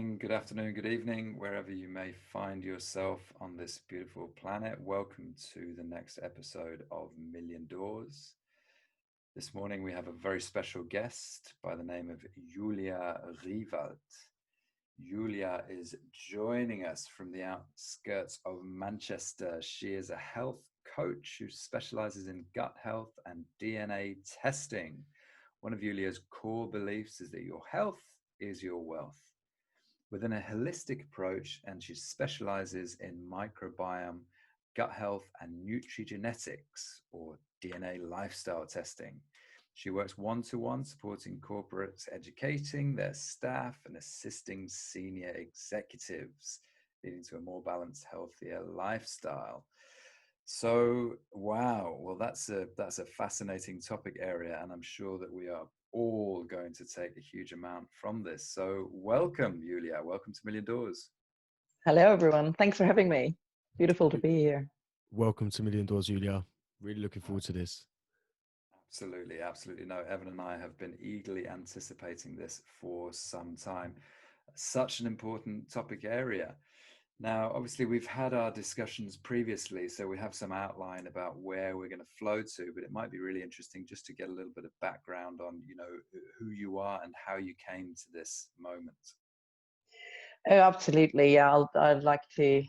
morning, good afternoon, good evening, wherever you may find yourself on this beautiful planet. Welcome to the next episode of Million Doors. This morning we have a very special guest by the name of Julia Riewald. Julia is joining us from the outskirts of Manchester. She is a health coach who specializes in gut health and DNA testing. One of Julia's core beliefs is that your health is your wealth. Within a holistic approach, and she specializes in microbiome, gut health, and nutrigenetics, or DNA lifestyle testing. She works one-to-one, supporting corporates, educating their staff, and assisting senior executives, leading to a more balanced, healthier lifestyle. So, wow, well, that's a fascinating topic area, and I'm sure that we are all going to take a huge amount from this. So welcome, Julia. Welcome to Million Doors. Hello, everyone. Thanks for having me. Beautiful to be here. Welcome to Million Doors, Julia. Really looking forward to this. Absolutely, absolutely. No, Evan and I have been eagerly anticipating this for some time. Such an important topic area. Now, obviously, we've had our discussions previously, so we have some outline about where we're going to flow to, but it might be really interesting just to get a little bit of background on, who you are and how you came to this moment. Oh, absolutely. Yeah, I'd like to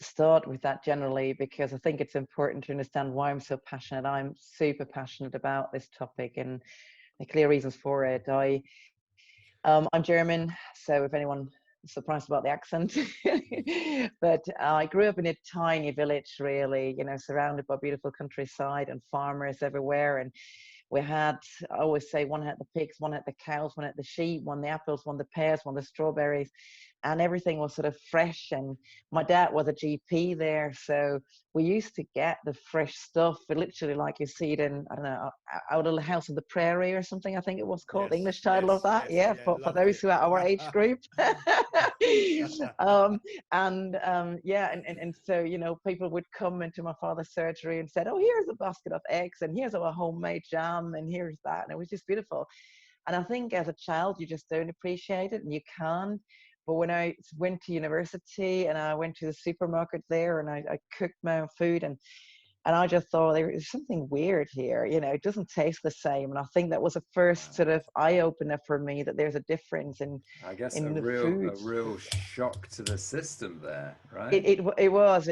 start with that generally because I think it's important to understand why I'm so passionate. I'm super passionate about this topic and the clear reasons for it. I'm German, so if anyone is surprised about the accent, but I grew up in a tiny village, really, surrounded by beautiful countryside and farmers everywhere. And we had, I always say, one had the pigs, one had the cows, one had the sheep, one the apples, one the pears, one the strawberries, and everything was sort of fresh. And my dad was a GP there, so we used to get the fresh stuff, literally like you see it in, I don't know, Out of the House of the Prairie or something, I think it was called, the English title of that. For those who are our age group. And so, people would come into my father's surgery and said, oh, here's a basket of eggs and here's our homemade jam and here's that. And it was just beautiful. And I think as a child, you just don't appreciate it and you can't. But when I went to university and I went to the supermarket there and I cooked my own food and I just thought there's something weird here, it doesn't taste the same. And I think that was a first sort of eye opener for me that there's a difference in the food. A real shock to the system there, right? It was.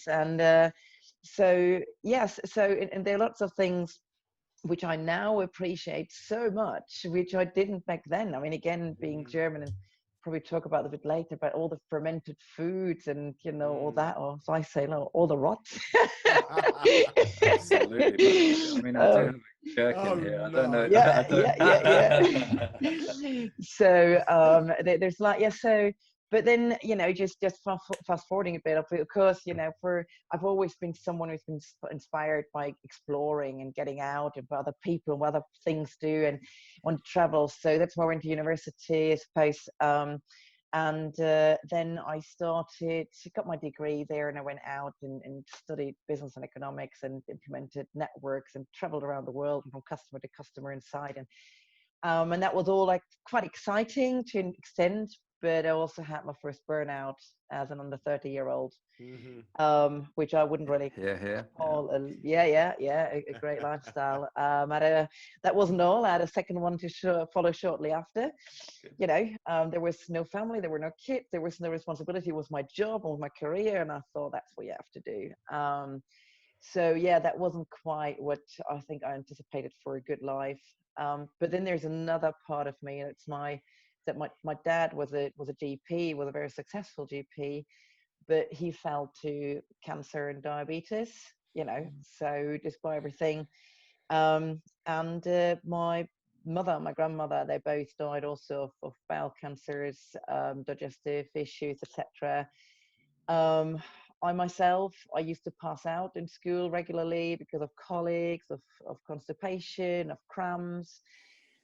And so, yes, and there are lots of things which I now appreciate so much, which I didn't back then. I mean, again, being German and probably talk about a bit later about all the fermented foods and all that, or as I say, all the rot. Absolutely. I mean, I do have a jerk in here. I don't know. Yeah. So there's but then just fast forwarding a bit, of course, I've always been someone who's been inspired by exploring and getting out and other people and what other things do and want to travel. So that's why I went to university, I suppose. And then I got my degree there, and I went out and studied business and economics and implemented networks and traveled around the world from customer to customer inside. And that was all like quite exciting to an extent, but I also had my first burnout as an under 30-year-old, which I wouldn't really call a great lifestyle. That wasn't all. I had a second one to follow shortly after. There was no family, there were no kids, there was no responsibility. It was my job, it was my career, and I thought that's what you have to do. So that wasn't quite what I think I anticipated for a good life. But then there's another part of me, and it's my dad was a GP, was a very successful GP, but he fell to cancer and diabetes, so despite everything. And my grandmother, they both died also of bowel cancers, digestive issues, etc. I myself, I used to pass out in school regularly because of colleagues, of constipation, of cramps.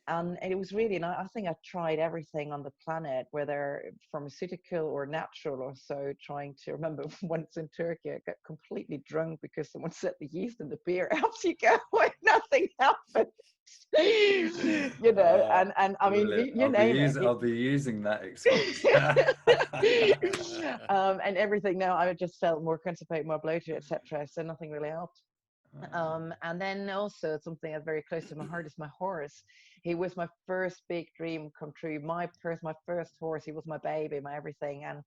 And it was really, and I think I tried everything on the planet, whether pharmaceutical or natural or so, trying to remember once in Turkey, I got completely drunk because someone set the yeast in the beer. Out you go, and nothing happened. And I mean, Brilliant. you name it. I'll be using that excuse. And everything now, I just felt more constipated, more bloated, etc. So nothing really helped. And then also something that's very close to my heart is my horse. He was my first big dream come true. My first horse. He was my baby, my everything. And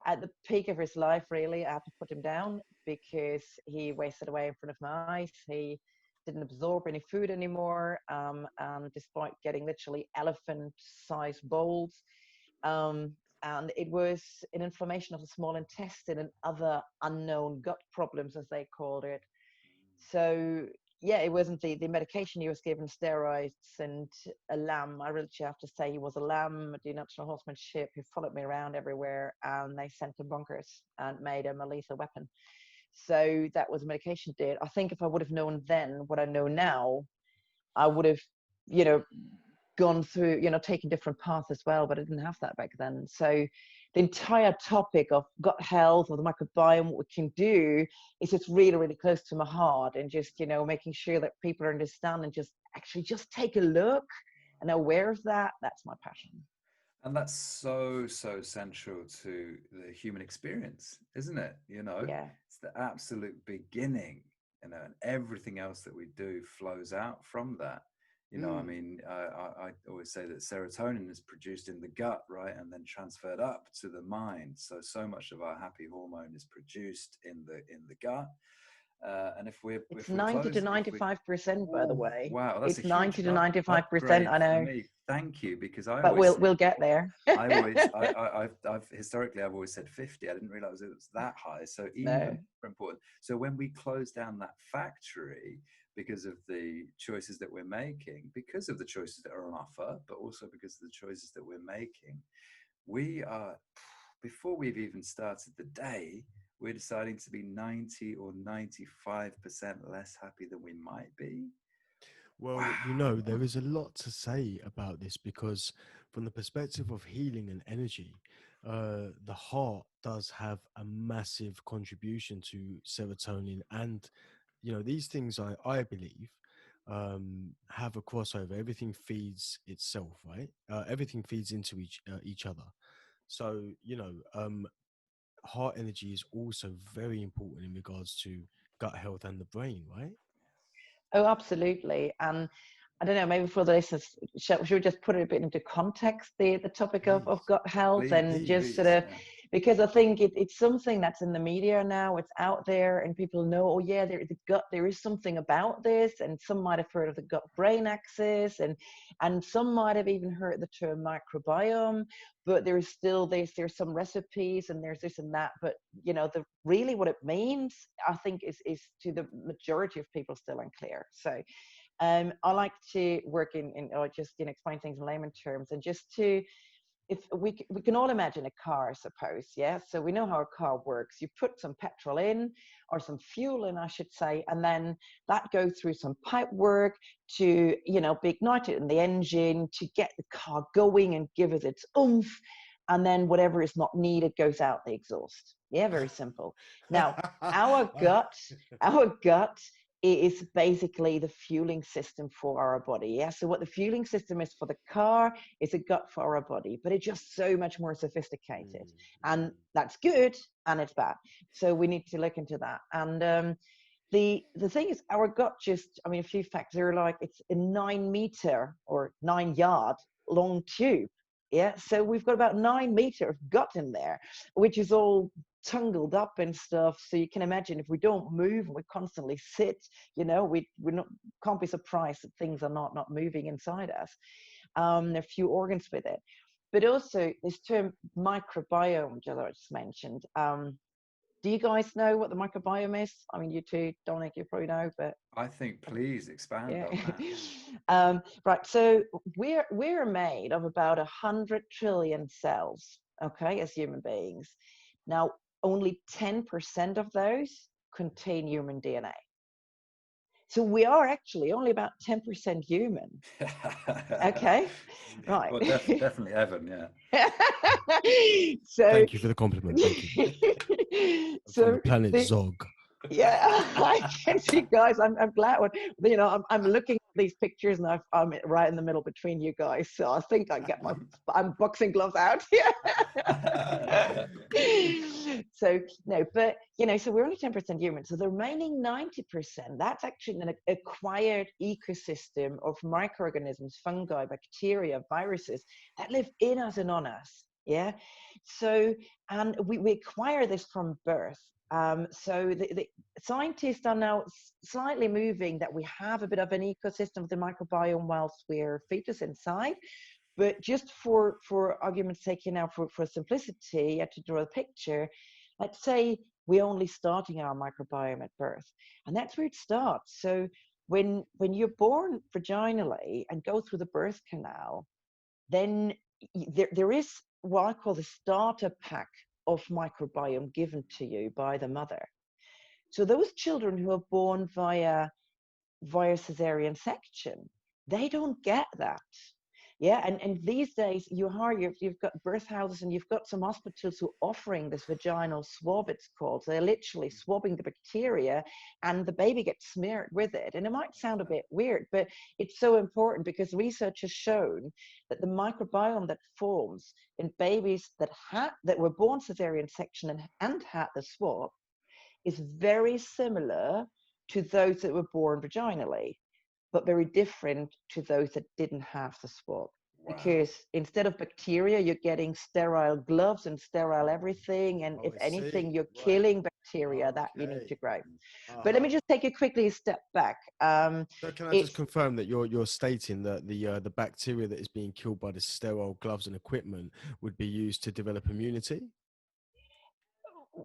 at the peak of his life, really, I had to put him down because he wasted away in front of my eyes. He didn't absorb any food anymore. And despite getting literally elephant-sized bowls, and it was an inflammation of the small intestine and other unknown gut problems, as they called it. So yeah, it wasn't the medication he was given, steroids and a lamb. I really have to say he was a lamb, the natural horsemanship, who followed me around everywhere, and they sent him bonkers and made him a lethal weapon. So that was medication did. I think if I would have known then what I know now, I would have, gone through, taken different paths as well, but I didn't have that back then. So the entire topic of gut health or the microbiome, what we can do, is just really, really close to my heart, and just, making sure that people understand and just take a look and aware of that. That's my passion. And that's so central to the human experience, isn't it? Yeah. It's the absolute beginning, and everything else that we do flows out from that. I mean, I always say that serotonin is produced in the gut, right? And then transferred up to the mind. So much of our happy hormone is produced in the gut. And if we're 90 to 95%, by the way. Wow, that's it's 90 to 95%. I know. For me. Thank you, because we'll get there. I've historically always said 50. I didn't realize it was that high. So even more important. So when we close down that factory, because of the choices that we're making, because of the choices that are on offer, but also because of the choices that we're making, we are, before we've even started the day, we're deciding to be 90 or 95% less happy than we might be. Well, wow. There is a lot to say about this, because from the perspective of healing and energy, the heart does have a massive contribution to serotonin. And, these things, I believe, have a crossover. Everything feeds itself, right? Everything feeds into each other. So, heart energy is also very important in regards to gut health and the brain, right? Oh, absolutely. And I don't know, maybe for the listeners, should we just put it a bit into context, the topic of gut health, and just sort of, because I think it's something that's in the media now, it's out there, and people know, oh yeah, the gut, there is something about this, and some might have heard of the gut-brain axis, and some might have even heard the term microbiome, but there's still, there's some recipes, and there's this and that, but really what it means, I think is to the majority of people still unclear. So I like to work or just explain things in layman terms, and just to, if we can all imagine a car, suppose, yeah. So we know how a car works. You put some petrol in, or some fuel in, I should say, and then that goes through some pipe work to be ignited in the engine to get the car going and give it its oomph, and then whatever is not needed goes out the exhaust. Yeah, very simple. Now, our gut is basically the fueling system for our body. Yeah. So what the fueling system is for the car is a gut for our body, but it's just so much more sophisticated. And that's good and it's bad. So we need to look into that. And the thing is, our gut a few facts are like, it's a 9 meter or 9 yard long tube. Yeah. So we've got about 9 meters of gut in there, which is all tangled up and stuff. So you can imagine, if we don't move and we constantly sit, can't be surprised that things are not moving inside us. There are a few organs with it, but also this term microbiome, which I just mentioned. Do you guys know what the microbiome is? I mean, you two, Dominic, you probably know, but I think please expand on that. Right. So we're made of about 100 trillion cells, okay, as human beings. Now, only 10% of those contain human DNA. So we are actually only about 10% human. Okay, right. Well, definitely Evan, yeah. So Thank you for the compliment. Thank you. From the so planet Zog. yeah, I can see, guys. I'm glad when I'm looking at these pictures and I'm right in the middle between you guys. So I think I get I'm boxing gloves out here. So no, but so we're only 10% human. So the remaining 90%, that's actually an acquired ecosystem of microorganisms, fungi, bacteria, viruses that live in us and on us. Yeah. So and we acquire this from birth. So the scientists are now slightly moving that we have a bit of an ecosystem of the microbiome whilst we're fetus inside. But just for argument's sake, for simplicity, to draw a picture, let's say we're only starting our microbiome at birth. And that's where it starts. So when you're born vaginally and go through the birth canal, then there is what I call the starter pack of microbiome given to you by the mother. So those children who are born via cesarean section, they don't get that. Yeah, and these days you've got birth houses and you've got some hospitals who are offering this vaginal swab, it's called. So they're literally swabbing the bacteria and the baby gets smeared with it. And it might sound a bit weird, but it's so important because research has shown that the microbiome that forms in babies that were born cesarean section and had the swab is very similar to those that were born vaginally, but very different to those that didn't have the swab. Wow. Because instead of bacteria, you're getting sterile gloves and sterile everything. And if anything, you're killing bacteria that you need to grow. But let me just take you quickly a step back. So can I just confirm that you're stating that the bacteria that is being killed by the sterile gloves and equipment would be used to develop immunity?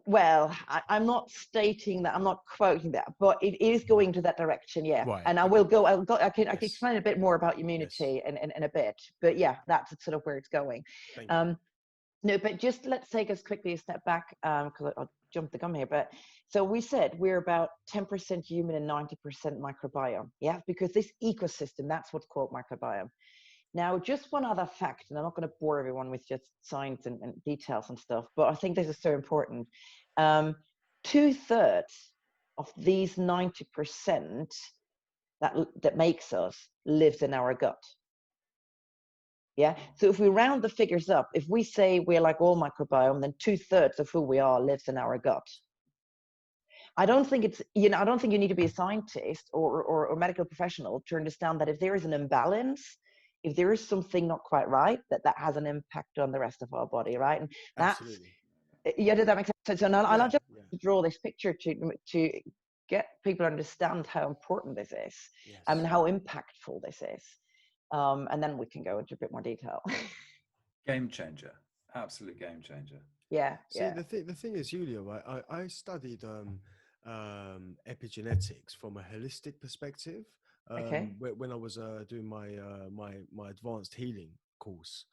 Well, I'm not stating that, I'm not quoting that, but it is going to that direction, yeah. Right, and I will go, I can explain a bit more about immunity in a bit, but yeah, that's sort of where it's going. No, but just let's take us quickly a step back, because I'll jump the gun here. But so we said we're about 10% human and 90% microbiome, yeah, because this ecosystem, that's what's called microbiome. Now, just one other fact, and I'm not going to bore everyone with just science and details and stuff, but I think this is so important. 2/3 of these 90% that makes us lives in our gut. Yeah. So if we round the figures up, if we say we're like all microbiome, then 2/3 of who we are lives in our gut. I don't think it's, I don't think you need to be a scientist or a medical professional to understand that if there is an imbalance, if there is something not quite right, that has an impact on the rest of our body, right? And that's, yeah, did that make sense? So now I'll just draw this picture to get people to understand how important this is, and how impactful this is. And then we can go into a bit more detail. Game changer, absolute game changer. Yeah. See, the thing is, Julia, right? I studied epigenetics from a holistic perspective. When I was doing my advanced healing course,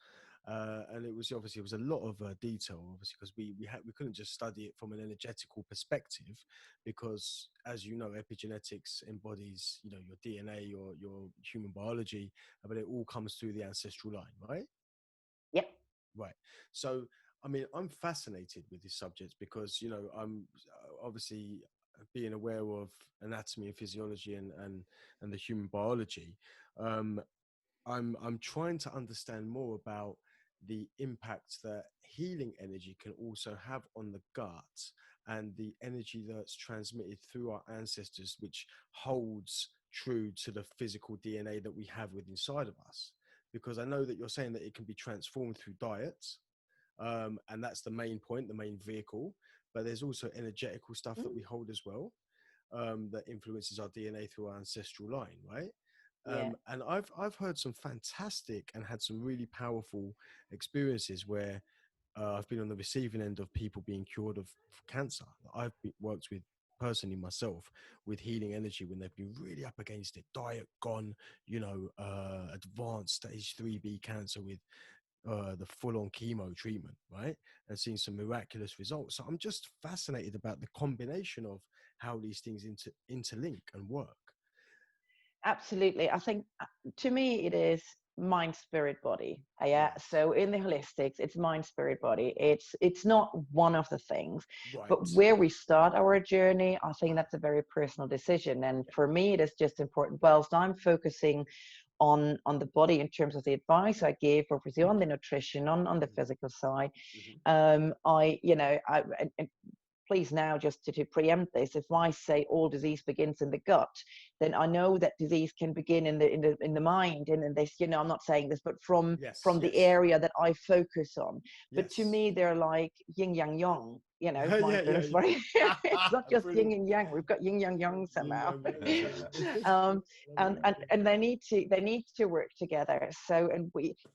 and it was a lot of detail, obviously, because we couldn't just study it from an energetical perspective, because as you know, epigenetics embodies your DNA, your human biology, but it all comes through the ancestral line, right? Yep. Right. So I mean, I'm fascinated with these subjects because I'm obviously being aware of anatomy and physiology and the human biology. I'm trying to understand more about the impact that healing energy can also have on the gut and the energy that's transmitted through our ancestors, which holds true to the physical DNA that we have within inside of us. Because I know that you're saying that it can be transformed through diets. And that's the main point, the main vehicle. But there's also energetical stuff that we hold as well, that influences our DNA through our ancestral line, right? And I've heard some fantastic and had some really powerful experiences where I've been on the receiving end of people being cured of cancer. I've worked with personally myself with healing energy when they've been really up against it, diet gone, advanced stage 3B cancer with the full-on chemo treatment, right? And seeing some miraculous results. So I'm just fascinated about the combination of how these things interlink and work. Absolutely. I think to me it is mind, spirit, body. Yeah. Right. So in the holistics, it's mind, spirit, body. It's not one of the things, but Right. where we start our journey, I think that's a very personal decision. And for me, it is just important. Whilst I'm focusing on the body in terms of the advice I give, obviously on the nutrition, on the physical side, Mm-hmm. and please now just to preempt this, if I say all disease begins in the gut, then I know that disease can begin in the mind, and in this, I'm not saying this, but from Yes. the Yes. area that I focus on. But to Yes. me, they're like yin yang yang. Yeah. Yeah. Mindfulness, very. It's not just yin Brilliant. and yang. We've got yin yang yang Yin somehow. yang yang. um, Love and they need to work together. So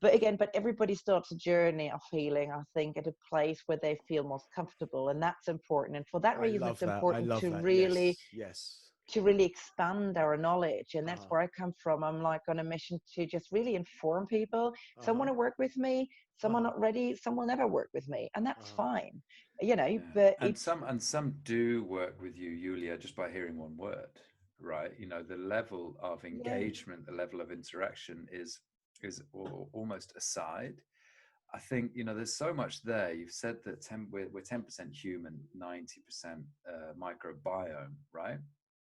but everybody starts a journey of healing, I think, at a place where they feel most comfortable, and that's important. And for that I reason, love it's that. I important love to that. really Yes. Yes. expand our knowledge. And that's Uh-huh. where I come from. I'm like on a mission to just really inform people. Some Uh-huh. want to work with me, some are Uh-huh. not ready, some will never work with me, and that's Uh-huh. fine. Yeah. But And it's some do work with you, Yulia, just by hearing one word, right? The level of yeah, engagement, the level of interaction is almost aside. I think there's so much there. You've said that we're 10% human, 90% microbiome, right?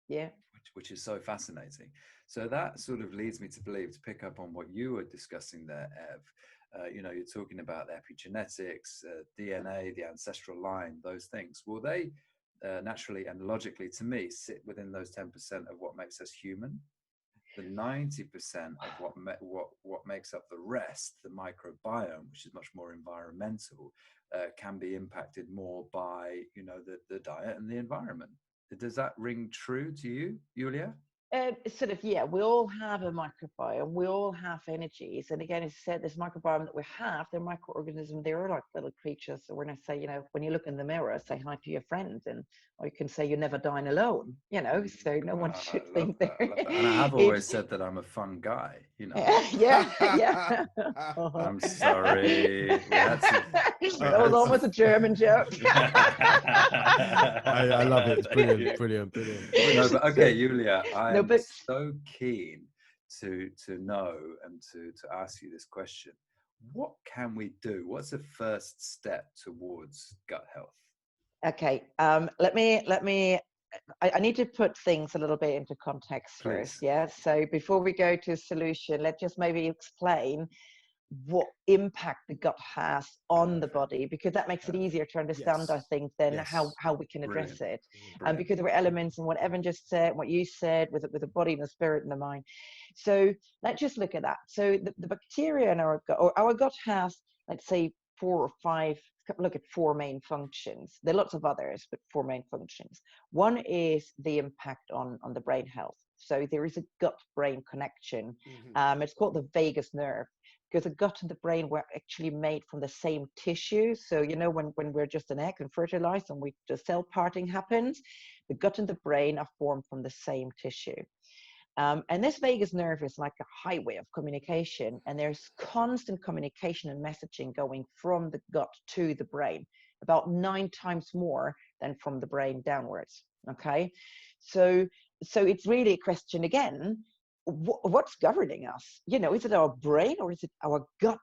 yeah, Which is so fascinating. So that sort of leads me to believe, to pick up on what you were discussing there, Ev. You're talking about epigenetics, DNA, the ancestral line, those things. Will they naturally and logically, to me, sit within those 10% of what makes us human? The 90% of what makes up the rest, the microbiome, which is much more environmental, can be impacted more by the diet and the environment. Does that ring true to you, Julia? sort of, yeah, we all have a microbiome, we all have energies. And again, as I said, this microbiome that we have, they're microorganisms, they're like little creatures. So when I say, when you look in the mirror, say hi to your friends, and or you can say you never dine alone, so no one should I love think that. I love that. And I have always it's said that I'm a fun guy. yeah, yeah. I'm sorry. We had to. That was almost a German joke. I love it. It's Thank brilliant, you. brilliant, brilliant. No, but okay, Julia, I No, am but so keen to know and to ask you this question. What can we do? What's the first step towards gut health? okay. Let me. I need to put things a little bit into context first. Please. Yeah. So before we go to a solution, let's just maybe explain what impact the gut has on the Perfect. body, because that makes it Perfect. easier to understand, I Yes. think, than Yes. how we can address Brilliant. it. Brilliant. Because there were elements in what Evan just said, what you said, with the body and the spirit and the mind. So let's just look at that. So the bacteria in our gut, or our gut has, let's say, 4 or 5. Look at 4 main functions. There are lots of others, but 4 main functions. One is the impact on the brain health. So there is a gut-brain connection. Mm-hmm. It's called the vagus nerve, because the gut and the brain were actually made from the same tissue. So when we're just an egg and fertilized, and the cell parting happens, the gut and the brain are formed from the same tissue. And this vagus nerve is like a highway of communication, and there's constant communication and messaging going from the gut to the brain, about 9 times more than from the brain downwards. Okay, so it's really a question again: what's governing us? Is it our brain, or is it our gut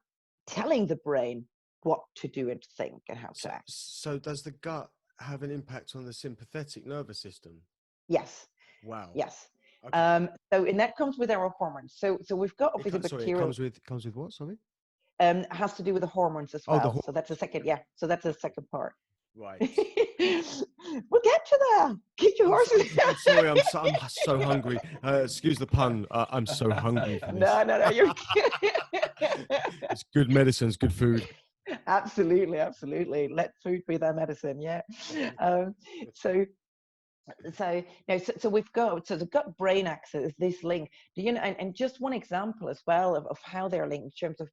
telling the brain what to do and to think and how to act? So does the gut have an impact on the sympathetic nervous system? Yes, Wow. yes. Okay. And that comes with our hormones. So we've got obviously Sorry, it bacterial. comes with what? Sorry. Has to do with the hormones as Oh, the well. So that's the second. Yeah. So that's the second part. right. We'll get to that. Keep your horses. I'm sorry. I'm so hungry. Excuse the pun. I'm so hungry for this. No. You're. It's good medicines, good food. Absolutely. Let food be their medicine. Yeah. So we've got the gut brain axis, this link. Do you know? And just one example as well of how they're linked in terms of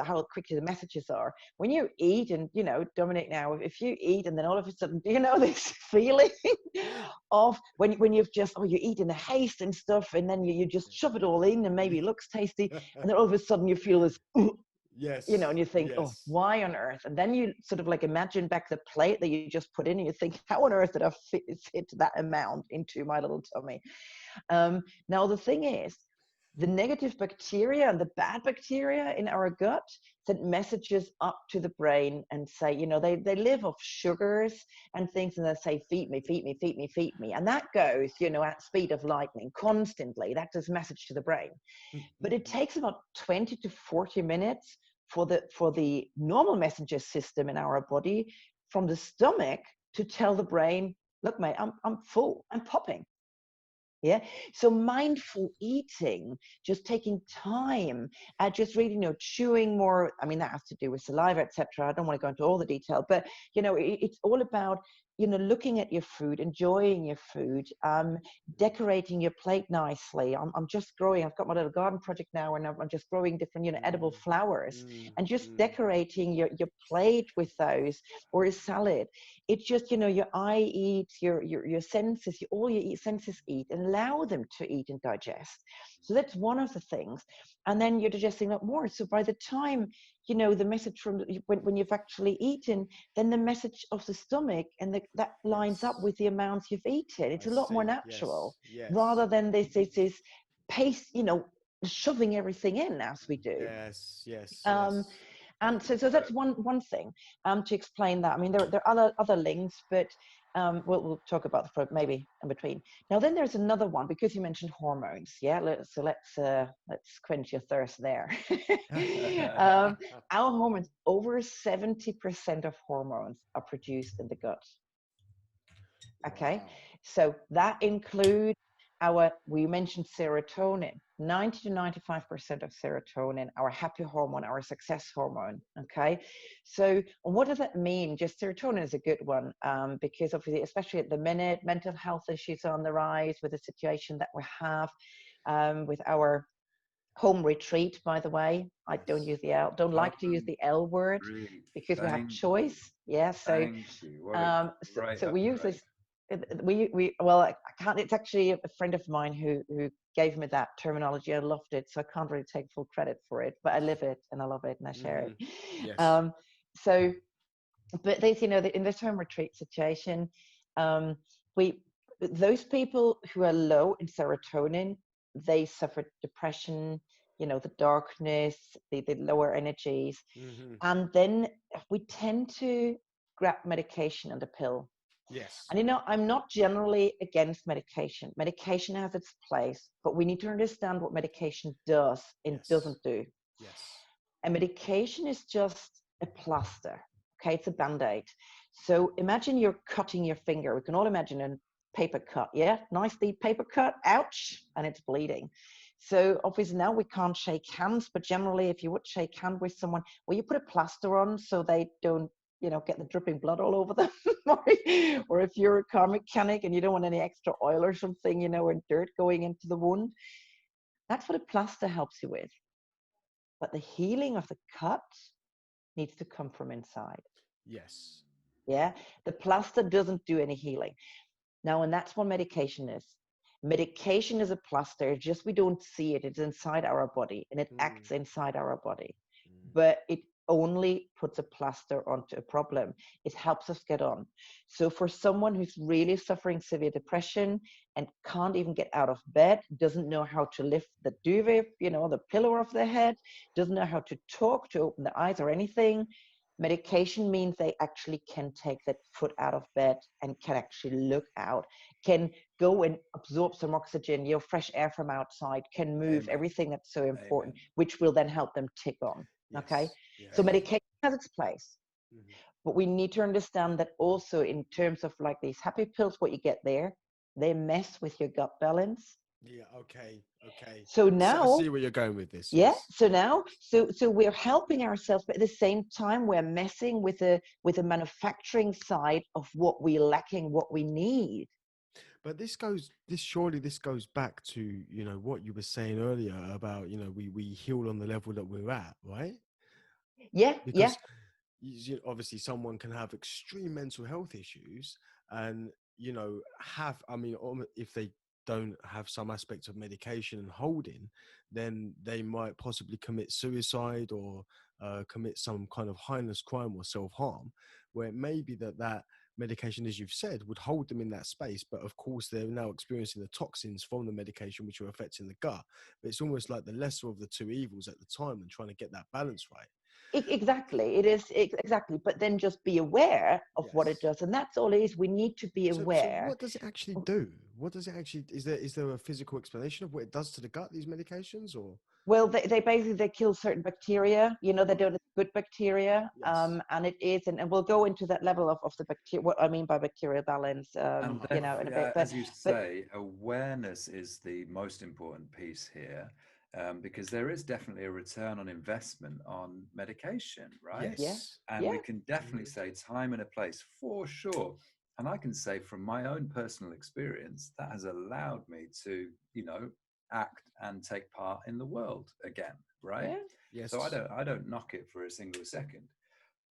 how quickly the messages are. When you eat, and Dominic, now if you eat and then all of a sudden, do you know this feeling of when you've just you eat in the haste and stuff, and then you just shove it all in, and maybe it looks tasty, and then all of a sudden you feel this. Yes. And you think, yes. oh, why on earth? And then you sort of like imagine back the plate that you just put in, and you think, how on earth did I fit that amount into my little tummy? Now, the thing is, the negative bacteria and the bad bacteria in our gut send messages up to the brain and say, they live off sugars and things, and they say, feed me, feed me, feed me, feed me. And that goes, at speed of lightning constantly. That does message to the brain. But it takes about 20 to 40 minutes for the normal messenger system in our body from the stomach to tell the brain, look, mate, I'm full, I'm popping. Yeah. So mindful eating, just taking time, just really, chewing more. I mean, that has to do with saliva, etc. I don't want to go into all the detail, but it's all about looking at your food, enjoying your food, decorating your plate nicely. I'm just growing. I've got my little garden project now, and I'm just growing different, edible flowers, and just decorating your plate with those, or a salad. It's just, your eye eats, your senses, all your senses eat, and allow them to eat and digest. So that's one of the things. And then you're digesting a lot more. So by the time, the message from when you've actually eaten, then the message of the stomach and that lines up with the amounts you've eaten. It's a lot more natural, rather than this pace, shoving everything in as we do. Yes. And so that's one thing to explain that. I mean, there are other links, but we'll talk about the maybe in between. Now, then there's another one, because you mentioned hormones. Yeah, let's quench your thirst there. Our hormones, over 70% of hormones are produced in the gut. Okay, wow. So that includes we mentioned serotonin, 90 to 95% of serotonin, our happy hormone, our success hormone. Okay, so what does that mean? Just serotonin is a good one, because obviously, especially at the minute, mental health issues are on the rise with the situation that we have with our home retreat. By the way, I don't use the L, don't like to use the L word, because we have choice. Yeah, so so we use this. Well, I can't. It's actually a friend of mine who gave me that terminology. I loved it, so I can't really take full credit for it. But I live it, and I love it, and I share it. Yes. So, but they, in this home retreat situation, those people who are low in serotonin, they suffer depression. The darkness, the lower energies, and then we tend to grab medication and a pill. Yes. And I'm not generally against medication. Medication has its place, but we need to understand what medication does and doesn't do. Yes. And medication is just a plaster. Okay, it's a band-aid. So imagine you're cutting your finger. We can all imagine a paper cut. Yeah, nice deep paper cut. Ouch, and it's bleeding. So obviously now we can't shake hands, but generally, if you would shake hand with someone, well, you put a plaster on so they don't get the dripping blood all over them. Or if you're a car mechanic and you don't want any extra oil or something, or dirt going into the wound, that's what a plaster helps you with. But the healing of the cut needs to come from inside. Yes. Yeah. The plaster doesn't do any healing. Now, and that's what medication is. Medication is a plaster, just we don't see it. It's inside our body, and it acts inside our body. But it only puts a plaster onto a problem. It helps us get on. So for someone who's really suffering severe depression and can't even get out of bed, doesn't know how to lift the duvet, the pillow off their head, doesn't know how to talk, to open their eyes or anything, medication means they actually can take that foot out of bed and can actually look out, can go and absorb some oxygen, fresh air from outside, can move. Amen. Everything that's so important, amen. Which will then help them tick on. Yes. Okay. Yes. So medication has its place, but we need to understand that also in terms of like these happy pills, what you get there, they mess with your gut balance. Yeah. Okay. So now I see where you're going with this. Yeah. Yes. So now, so we're helping ourselves, but at the same time, we're messing with the manufacturing side of what we're lacking, what we need. But this goes back to, what you were saying earlier about, we heal on the level that we're at, right? Yeah. Because obviously someone can have extreme mental health issues and, if they don't have some aspect of medication and holding, then they might possibly commit suicide or commit some kind of heinous crime or self-harm, where it may be that medication, as you've said, would hold them in that space. But of course, they're now experiencing the toxins from the medication, which are affecting the gut. But it's almost like the lesser of the two evils at the time and trying to get that balance right. Exactly, it is exactly. But then just be aware of what it Yes. does, and that's all it is. We need to be So aware. what does it actually do? What does it actually, is there a physical explanation of what it does to the gut, these medications, or? Well, they basically they kill certain bacteria. You know, they do it good bacteria, Yes. and it is, and we'll go into that level of the bacteria. What I mean by bacterial balance, And you know, in a bit. as you But say, awareness is the most important piece here, because there is definitely a return on investment on medication, right? yeah, Yes. And yeah, we can definitely say time and a place for sure. And I can say from my own personal experience, that has allowed me to, act and take part in the world again, right? yeah, So Yes. I don't knock it for a single second.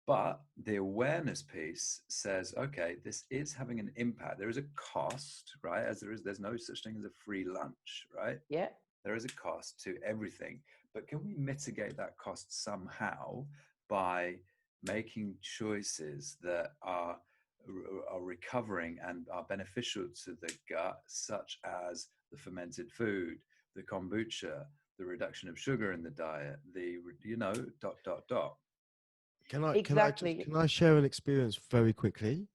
But the awareness piece says, okay, this is having an impact. There is a cost, right? There's no such thing as a free lunch, right? yeah, There is a cost to everything. But can we mitigate that cost somehow by making choices that are recovering and are beneficial to the gut, such as the fermented food, the kombucha, the reduction of sugar in the diet, dot, dot, dot. exactly. Can I share an experience very quickly?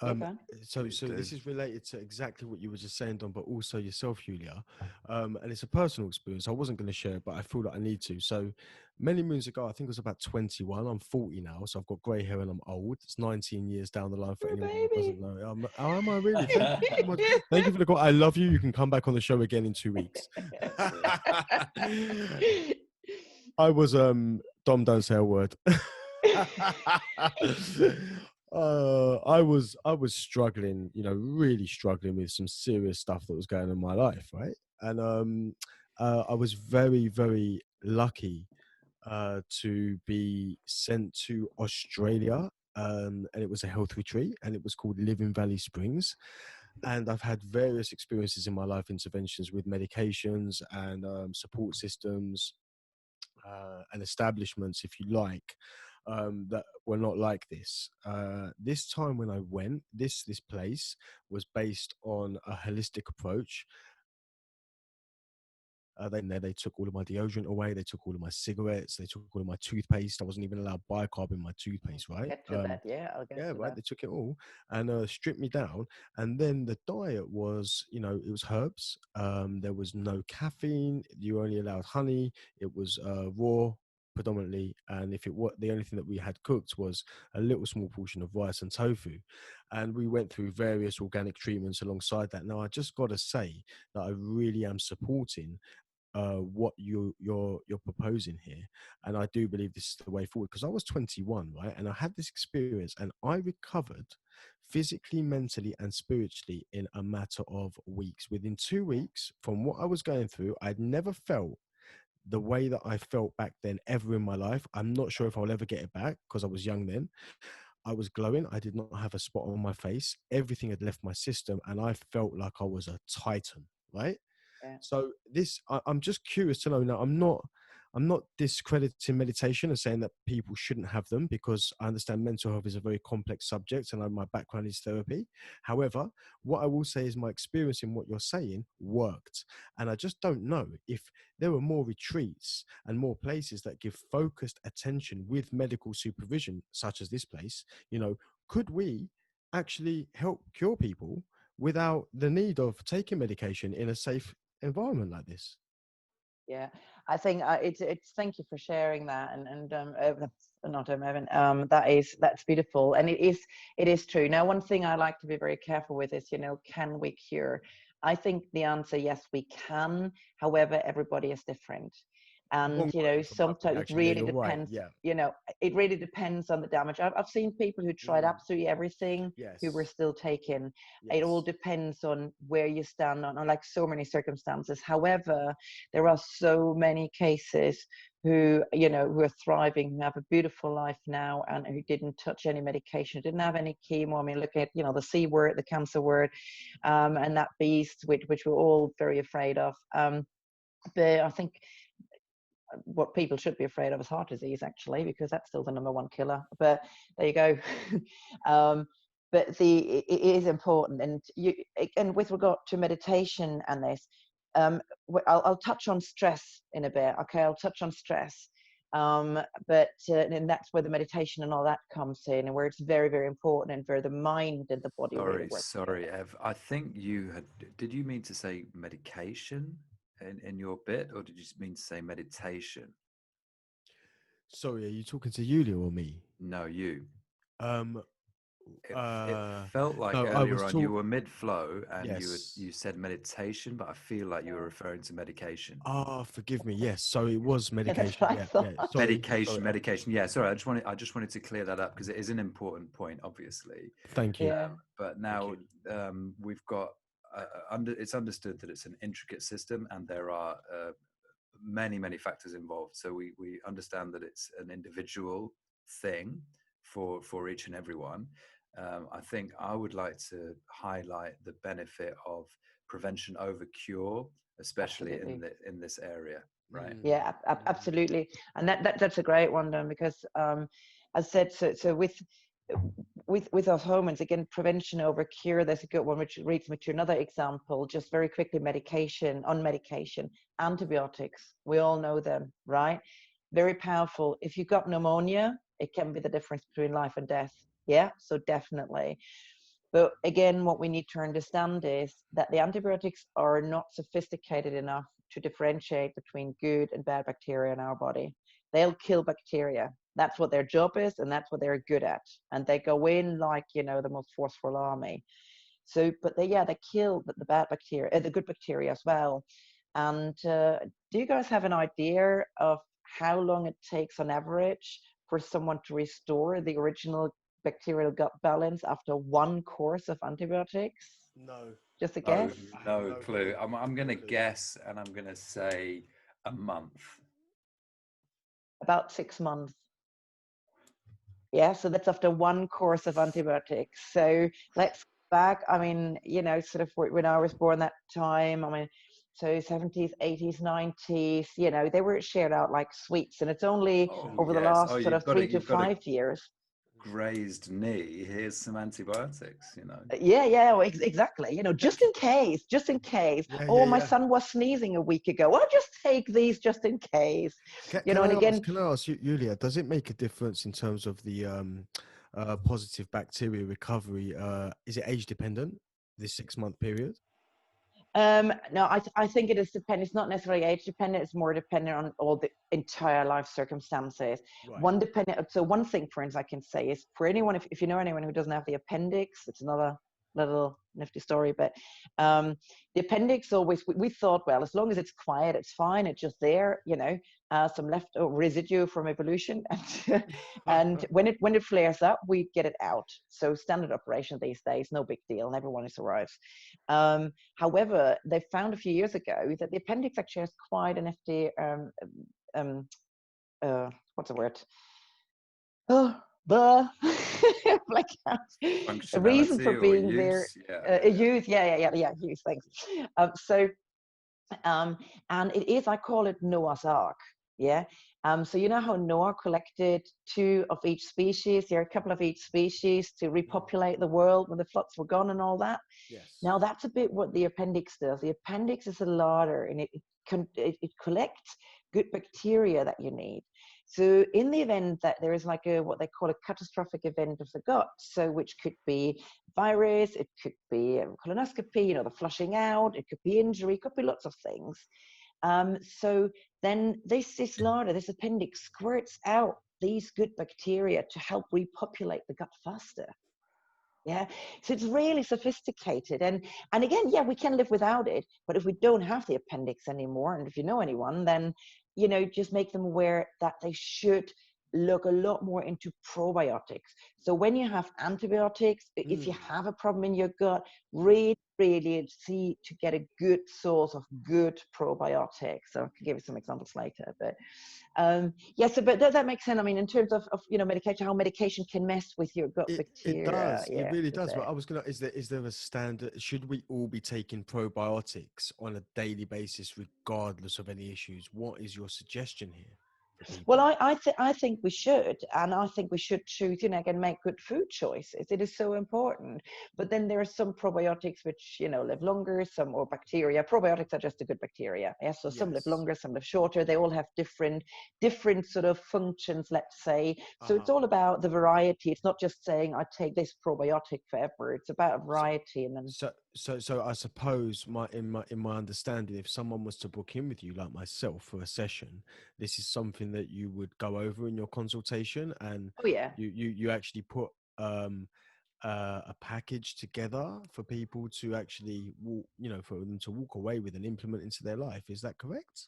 Yeah, Um, go on. Please so do. this is related to exactly what you were just saying, Don, but also yourself, Julia. And it's a personal experience. I wasn't going to share it, but I feel that I need to. So many moons ago, I think it was about 21. I'm 40 now, so I've got grey hair and I'm old. It's 19 years down the line for You're a anyone who doesn't baby. know. Oh, am I really? Thank you so much. Thank you for the call. I love you. You can come back on the show again in 2 weeks. I was Dom, don't say a word. I was struggling, really struggling with some serious stuff that was going on in my life, right? And I was very, very lucky to be sent to Australia, and it was a health retreat, and it was called Living Valley Springs. And I've had various experiences in my life, interventions with medications and support systems and establishments, if you like, that were not like this. This time when I went, this place was based on a holistic approach. They took all of my deodorant away. They took all of my cigarettes. They took all of my toothpaste. I wasn't even allowed bicarb in my toothpaste, right? Get to that. Yeah, I'll get Yeah, to right. that. They took it all and stripped me down. And then the diet was, it was herbs. There was no caffeine. You only allowed honey. It was raw predominantly. And if it was the only thing that we had cooked was a little small portion of rice and tofu. And we went through various organic treatments alongside that. Now, I just got to say that I really am supporting what you're proposing here, and I do believe this is the way forward, because I was 21, right, and I had this experience and I recovered physically, mentally and spiritually in a matter of weeks. Within 2 weeks from what I was going through, I'd never felt the way that I felt back then ever in my life. I'm not sure if I'll ever get it back because I was young then. I was glowing. I did not have a spot on my face. Everything had left my system and I felt like I was a titan, right? Yeah. So I'm just curious to know. Now, I'm not discrediting meditation and saying that people shouldn't have them, because I understand mental health is a very complex subject and my background is therapy. However, what I will say is my experience in what you're saying worked. And I just don't know if there were more retreats and more places that give focused attention with medical supervision, such as this place, could we actually help cure people without the need of taking medication in a safe environment like this? Yeah, I think it's thank you for sharing that, and that's not Evan. That's beautiful, and it is true. Now, one thing I like to be very careful with is, can we cure? I think the answer, yes, we can. However, everybody is different, and Wrong word for my sometimes it reaction. Yeah, really you're right. depends. Yeah. It really depends on the damage. I've seen people who tried Mm. absolutely everything who were Yes. still taking. It all Yes. depends on where you stand on like so many circumstances. However, there are so many cases who are thriving, who have a beautiful life now, and who didn't touch any medication, didn't have any chemo. I mean, look at the C word, the cancer word, and that beast, which we're all very afraid of. But I think what people should be afraid of is heart disease, actually, because that's still the #1 killer. But there you go. um, but it is important. And with regard to meditation and this, I'll touch on stress in a bit. Okay, I'll touch on stress. But and that's where the meditation and all that comes in, and where it's very, very important, and where the mind and the body really work Sorry, together. Ev. I think did you mean to say medication in your bit, or did you mean to say meditation? Sorry, are you talking to Yulia or me? No, you. Um, It uh, felt like no, I earlier was on you talking. were mid-flow and Yes. you said meditation, but I feel like you were referring to medication. Ah, forgive me. Yes. So it was Yeah, that's medication. what I Yeah. thought. Yeah. Sorry. Sorry. Medication. Yeah, sorry. I just wanted to clear that up because it is an important point, obviously. Thank you. Yeah, But Thank now you. we've got it's understood that it's an intricate system and there are many factors involved. So we understand that it's an individual thing for each and everyone. I think I would like to highlight the benefit of prevention over cure, especially absolutely. in this area, right? Yeah, Mm. absolutely. And that's a great one, Dan, because as I said, so with our hormones, again, prevention over cure, there's a good one which leads me to another example. Just very quickly, on medication, antibiotics. We all know them, right? Very powerful. If you've got pneumonia, it can be the difference between life and death. Yeah, so definitely. But again, what we need to understand is that the antibiotics are not sophisticated enough to differentiate between good and bad bacteria in our body. They'll kill bacteria. That's what their job is, and that's what they're good at. And they go in like, the most forceful army. So, but they kill the bad bacteria, the good bacteria as well. And do you guys have an idea of how long it takes on average for someone to restore the original bacterial gut balance after one course of antibiotics? No. Just a No, guess? I have no no clue. clue. I'm No gonna clue. guess, and I'm gonna say a month. About 6 months. Yeah, so that's after one course of antibiotics. So let's go back. I mean, sort of when I was born that time, I mean, so 70s, 80s, 90s, they were shared out like sweets. And it's only Oh over the yes. Oh, last sort of 3 to 5 years. grazed knee. Here's some antibiotics. Yeah, well, exactly. Just in case, just in case. Yeah, yeah, Oh, my yeah. son was sneezing a week ago. I'll just take these just in case. Can And I ask? again, Can I ask you, Yulia? Does it make a difference in terms of the positive bacteria recovery? Is it age dependent? This 6 month period? no, I think it is dependent. It's not necessarily age dependent. It's more dependent on all the entire life circumstances. Right. So one thing, for instance, I can say is for anyone, if you know anyone who doesn't have the appendix, it's another little nifty story. But the appendix always, we thought, well, as long as it's quiet, it's fine. It's just there, some leftover residue from evolution. And when it flares up, we get it out. So standard operation these days, no big deal, and everyone survives. However, they found a few years ago that the appendix actually has quite an FD, what's the word? Oh, the blackout. A reason for Functionality or being there. use? Yeah. Use, yeah, use. Thanks. So, and it is, I call it Noah's Ark. Yeah. So you know how Noah collected two of each species. There are a couple of each species to repopulate the world when the floods were gone and all that. Yes. Now that's a bit what the appendix does. The appendix is a larder, and it collects good bacteria that you need. So in the event that there is like what they call a catastrophic event of the gut, so which could be virus, it could be a colonoscopy, the flushing out, it could be injury, it could be lots of things. So then this larder, this appendix squirts out these good bacteria to help repopulate the gut faster. Yeah, so it's really sophisticated, and again, yeah, we can live without it, but if we don't have the appendix anymore, and if you know anyone, then just make them aware that they should look a lot more into probiotics. So when you have antibiotics, if you have a problem in your gut, really see to get a good source of good probiotics. So I can give you some examples later, but yeah, so but that makes sense. I mean, in terms of medication, how medication can mess with your gut It bacteria. does. It Yeah, really is does. But it? I was gonna. Is there a standard? Should we all be taking probiotics on a daily basis, regardless of any issues? What is your suggestion here? people? Well, I think we should, and I think we should choose, again, make good food choices. It is so important. But then there are some probiotics which, live longer, some or bacteria. Probiotics are just a good bacteria. Yeah, so some live Yes. longer, some live shorter. They all have different sort of functions, let's say. So it's Uh-huh. all about the variety. It's not just saying I take this probiotic forever. It's about a So, variety, and then so I suppose in my understanding, if someone was to book in with you, like myself, for a session, this is something that you would go over in your consultation, and oh yeah. you actually put um a package together for people to actually walk, for them to walk away with and implement into their life. Is that correct?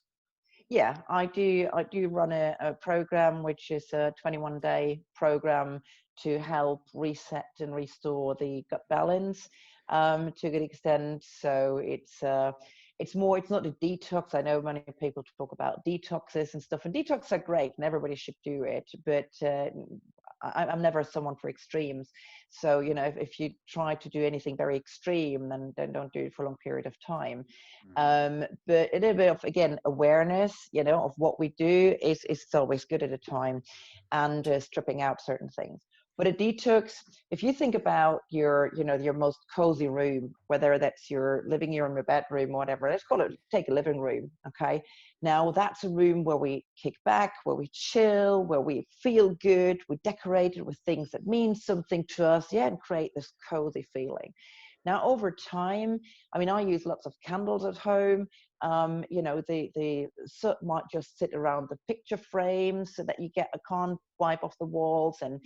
Yeah, I do run a program which is a 21-day program to help reset and restore the gut balance to a good extent. So it's not a detox. I know many people talk about detoxes and stuff, and detox are great, and everybody should do it. But I'm never someone for extremes. So if you try to do anything very extreme, then don't do it for a long period of time. But a little bit of, again, awareness, of what we do is always good at a time, and stripping out certain things. But a detox, if you think about your most cozy room, whether that's your living room, your bedroom, or whatever, take a living room, okay? Now that's a room where we kick back, where we chill, where we feel good, we decorate it with things that mean something to us, yeah, and create this cozy feeling. Now, over time, I mean, I use lots of candles at home. The soot might just sit around the picture frames so that you can't wipe off the walls. And,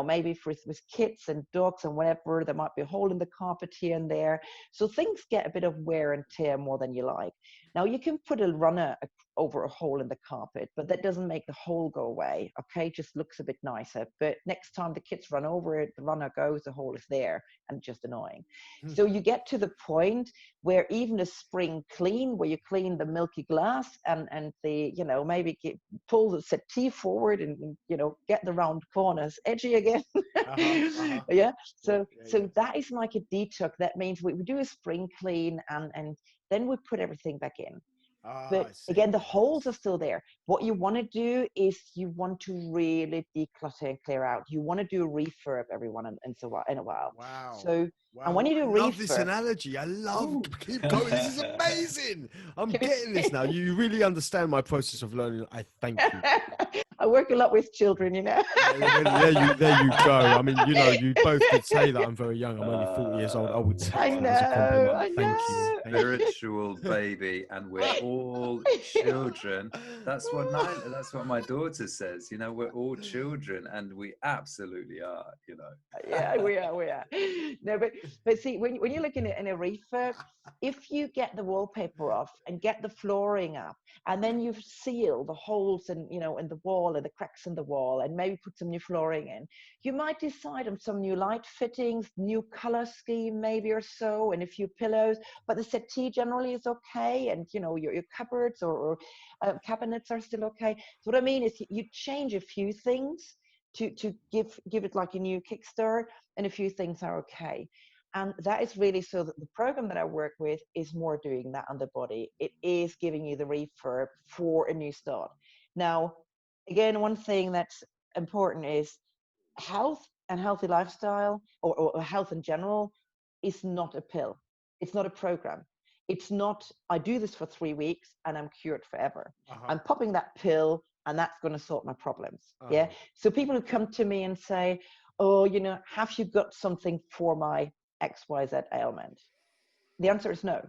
maybe with kids and dogs and whatever, there might be a hole in the carpet here and there. So things get a bit of wear and tear more than you like. Now, you can put a runner over a hole in the carpet, but that doesn't make the hole go away. Okay, it just looks a bit nicer. But next time the kids run over it, the runner goes, the hole is there, and just annoying. So you get to the point where even a spring clean, where you clean the milky glass and the, maybe pull the settee forward and, get the round corners edgy again. Yeah. So Yeah. that is like a detox. That means we do a spring clean, and then we put everything back in. I But see. again, the holes are Yes. still there. What you want to do is you want to really declutter and clear out. You want to do a refurb every in a while. Wow. So, and when Wow. you do I love this refurb, analogy. I love, Ooh. keep going. This is amazing. I'm getting this now. You really understand my process of learning. I thank you. I work a lot with children, Well, there you go. I mean, you both did say that I'm very young. I'm only 40 years old. I would take I that as a know, compliment. I Thank you. know. Thank you. Spiritual baby, and we're all children. That's what my daughter says. We're all children, and we absolutely are. Yeah, we are. No, but see, when you're looking at in a refurb, if you get the wallpaper off and get the flooring up, and then you seal the holes in the wall and the cracks in the wall, and maybe put some new flooring in, you might decide on some new light fittings, new color scheme maybe or so, and a few pillows. But the settee generally is okay, and your cupboards or cabinets are still okay. So what I mean is you change a few things to give it like a new kickstart, and a few things are okay. And that is really, so that the program that I work with is more doing that on the body. It is giving you the refurb for a new start. Now, again, one thing that's important is health and healthy lifestyle, or health in general, is not a pill. It's not a program. It's not, I do this for 3 weeks and I'm cured forever. Uh-huh. I'm popping that pill and that's going to sort my problems. Yeah. Uh-huh. So people who come to me and say, oh, have you got something for my XYZ ailment? The answer is no.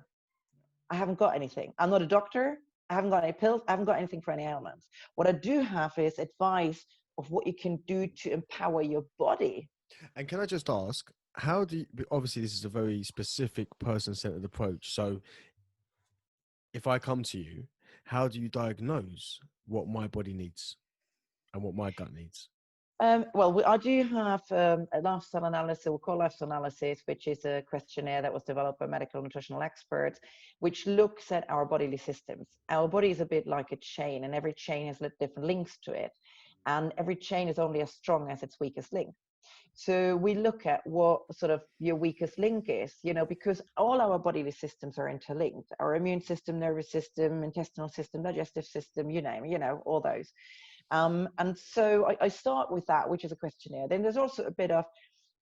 I haven't got anything. I'm not a doctor. I haven't got any pills. I haven't got anything for any ailments. What I do have is advice of what you can do to empower your body. And can I just ask, how do you, obviously this is a very specific person-centered approach. So if I come to you, how do you diagnose what my body needs and what my gut needs? Well, I do have a lifestyle analysis, we call lifestyle analysis, which is a questionnaire that was developed by medical nutritional experts, which looks at our bodily systems. Our body is a bit like a chain, and every chain has different links to it. And every chain is only as strong as its weakest link. So we look at what sort of your weakest link is, because all our bodily systems are interlinked. Our immune system, nervous system, intestinal system, digestive system, you name it, all those. And so I start with that, which is a questionnaire. Then there's also a bit of,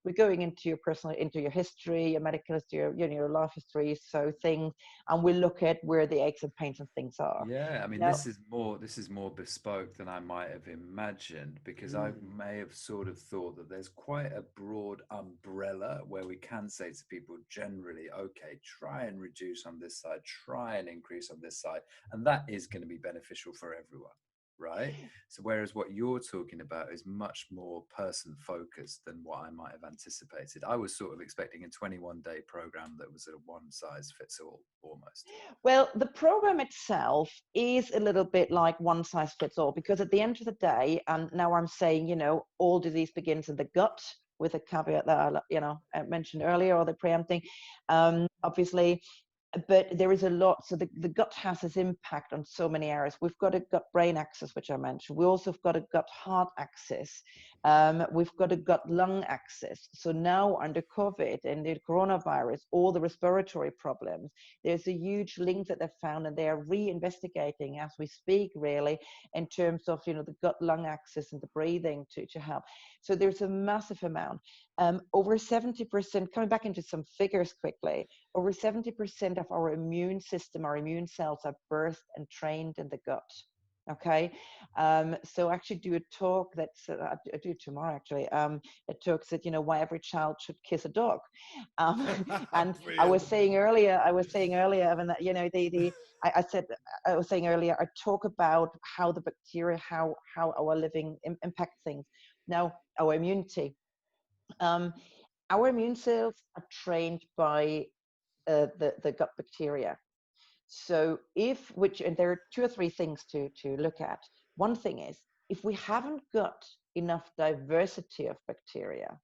we're going into your personal, into your history, your medical history, your life history, so things, and we look at where the aches and pains and things are. Yeah, I mean, Now, this is more bespoke than I might have imagined, because I may have sort of thought that there's quite a broad umbrella where we can say to people generally, okay, try and reduce on this side, try and increase on this side, and that is going to be beneficial for everyone, right? So whereas what you're talking about is much more person focused than what I might have anticipated. I was sort of expecting a 21-day program that was a one size fits all almost. well, the program itself is a little bit like one size fits all, because at the end of the day, and now I'm saying, all disease begins in the gut, with a caveat that I mentioned earlier, or the preempting, obviously. But there is a lot. So the gut has this impact on so many areas. We've got a gut-brain axis, which I mentioned. We also have got a gut-heart axis. We've got a gut-lung axis. So now under COVID and the coronavirus, all the respiratory problems, there's a huge link that they've found, and they are re-investigating as we speak, really, in terms of, the gut-lung axis and the breathing to help. So there's a massive amount. Over 70%, coming back into some figures quickly, over 70% of our immune system, our immune cells, are birthed and trained in the gut. Okay, so actually do a talk that's I do it tomorrow actually. It talks that why every child should kiss a dog, and I was saying earlier, Evan, that I said I was saying earlier, I talk about how the bacteria, how our living impact things. Now our immunity. Our immune cells are trained by the gut bacteria. So and there are two or three things to look at. One thing is, if we haven't got enough diversity of bacteria,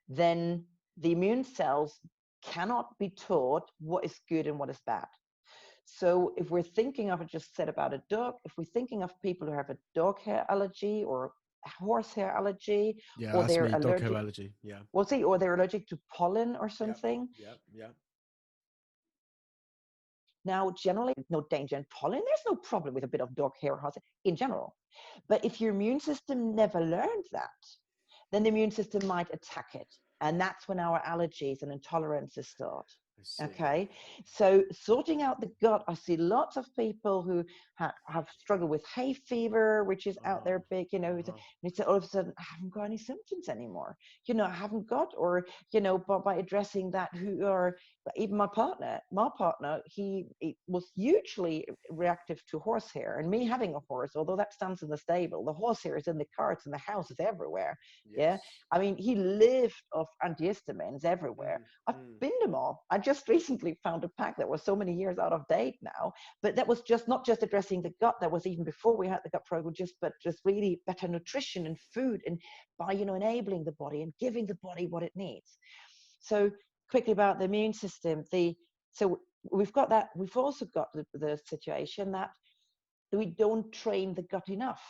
then the immune cells cannot be taught what is good and what is bad. So if we're thinking of, I just said about a dog, if we're thinking of people who have a dog hair allergy or horsehair allergy, Yeah, or that's they're me, dog hair allergic, allergy. Yeah. well, see, or they're allergic to pollen or something. Yeah. Now, generally, no danger in pollen. There's no problem with a bit of dog hair in general. But if your immune system never learned that, then the immune system might attack it. And that's when our allergies and intolerances start. Okay, so sorting out the gut, I see lots of people who have struggled with hay fever, which is out there big, and it's all of a sudden, I haven't got any symptoms anymore. I haven't got, or, by addressing that, even my partner, he was hugely reactive to horsehair, and me having a horse, although that stands in the stable, the horsehair is in the carts and the house is everywhere. Yes. Yeah. I mean, he lived off antihistamines everywhere. I've been them all. I just recently found a pack that was so many years out of date now, but that was just not just addressing the gut. That was even before we had the gut program, but just really better nutrition and food, and by, enabling the body and giving the body what it needs. So quickly about the immune system, so we've got that. We've also got the situation that we don't train the gut enough.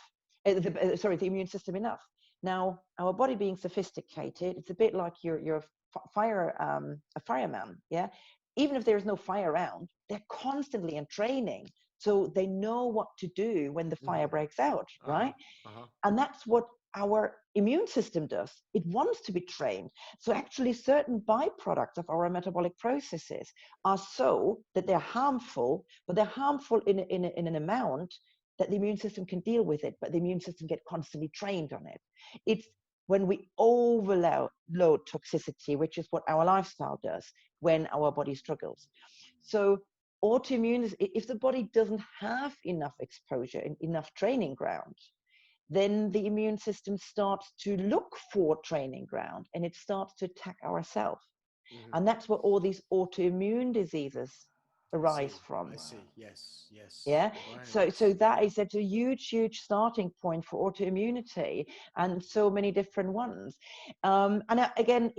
The immune system enough. Now, our body being sophisticated, it's a bit like a fireman, yeah? Even if there's no fire around, they're constantly in training. So they know what to do when the fire breaks out, right? And that's what our immune system does. It wants to be trained. So actually certain byproducts of our metabolic processes are so that they're harmful, but they're harmful in an amount that the immune system can deal with it, but the immune system gets constantly trained on it. It's when we overload toxicity, which is what our lifestyle does when our body struggles. So autoimmune is, if the body doesn't have enough exposure and enough training ground, then the immune system starts to look for training ground, and it starts to attack ourselves. And that's where all these autoimmune diseases arise from. I see. Yes. Yeah. Right. So that's a huge starting point for autoimmunity, and so many different ones. And again,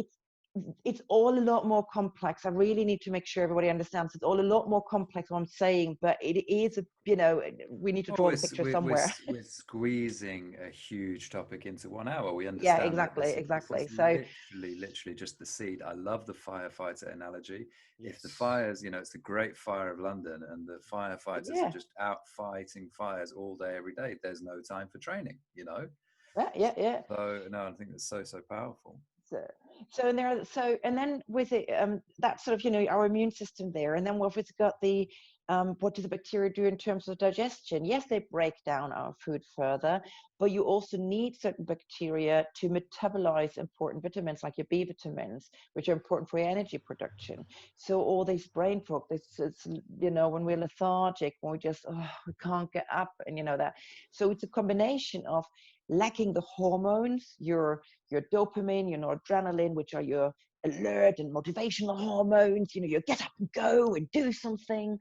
it's all a lot more complex. I really need to make sure everybody understands it's all a lot more complex what I'm saying, but it is, we need to Well, draw the picture somewhere. we're squeezing a huge topic into 1 hour. We Yeah, understand that exactly, this exactly. is So literally just the seed. I love the firefighter analogy. If the Yes. fires, it's the Great Fire of London, and the firefighters are yeah, just out fighting fires all day, every day. There's no time for training, yeah. So no, I think that's so powerful. So, so and there, so and then with it, that sort of our immune system there, and then what it's got the what do the bacteria do in terms of digestion? Yes, they break down our food further, but you also need certain bacteria to metabolize important vitamins like your B vitamins, which are important for your energy production. So all these brain fog, it's when we're lethargic, when we can't get up, and that. So it's a combination of lacking the hormones, your dopamine, your noradrenaline, which are your alert and motivational hormones, you get up and go and do something,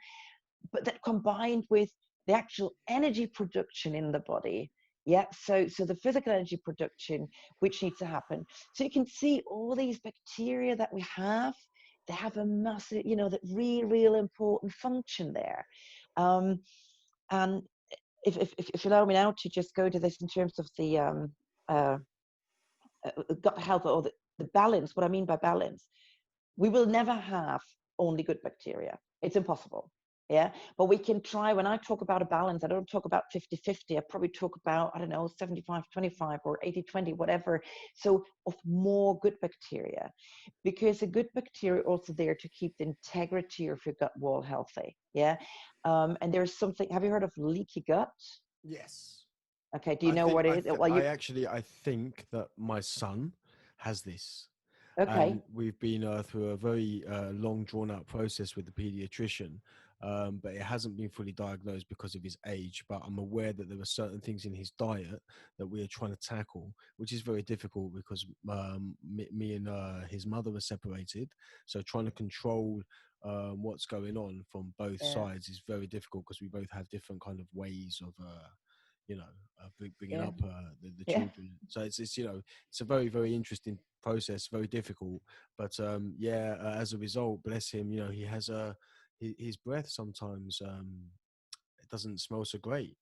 but that combined with the actual energy production in the body. Yeah, so the physical energy production, which needs to happen. So you can see all these bacteria that we have, they have a massive, that real important function there. And if you allow me now to just go to this in terms of the uh, gut health, or the balance, what I mean by balance, we will never have only good bacteria. It's impossible. Yeah. But we can try. When I talk about a balance, I don't talk about 50-50. I probably talk about, I don't know, 75-25 or 80-20, whatever. So of more good bacteria, because a good bacteria also there to keep the integrity of your gut wall healthy. Yeah. And there's something, have you heard of leaky gut? Yes. Okay. Do you know what it is? Well, I think that my son has this. okay. And we've been through a very long, drawn-out process with the pediatrician, but it hasn't been fully diagnosed because of his age. But I'm aware that there are certain things in his diet that we are trying to tackle, which is very difficult because me and his mother were separated. So trying to control what's going on from both Yeah. sides is very difficult because we both have different kind of ways of bringing Yeah. up the Yeah. children. So it's it's a very, very interesting process, very difficult. But as a result, bless him, he has his breath sometimes it doesn't smell so great,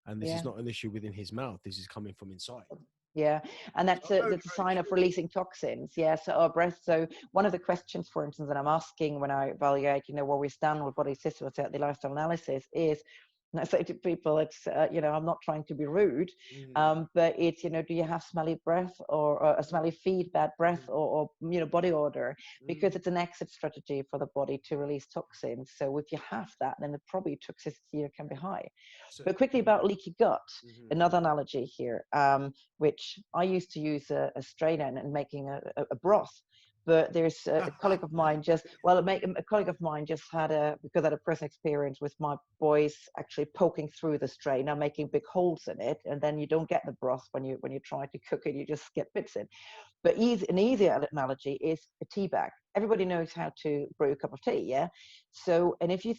and this is Yeah. not an issue within his mouth. This is coming from inside. Yeah, and So that's I'm a very, that's a very sign of curious. releasing toxins. Yeah, so our breath. So one of the questions, for instance, that I'm asking when I evaluate, where we stand with body systems at the lifestyle analysis is, and I say to people, it's I'm not trying to be rude, Mm, but it's do you have smelly breath, or a smelly feet, bad breath, mm, or body odor, because mm. it's an exit strategy for the body to release toxins. So if you have that, then the probably toxicity can be high. So, But quickly about leaky gut, mhm. another analogy here, which I used to use a strainer and making a broth. But there's a colleague of mine a colleague of mine just had because I had a personal experience with my boys actually poking through the strainer, making big holes in it, and then you don't get the broth when you try to cook it, you just get bits in. But an easier analogy is a tea bag. Everybody knows how to brew a cup of tea, yeah? So, and if you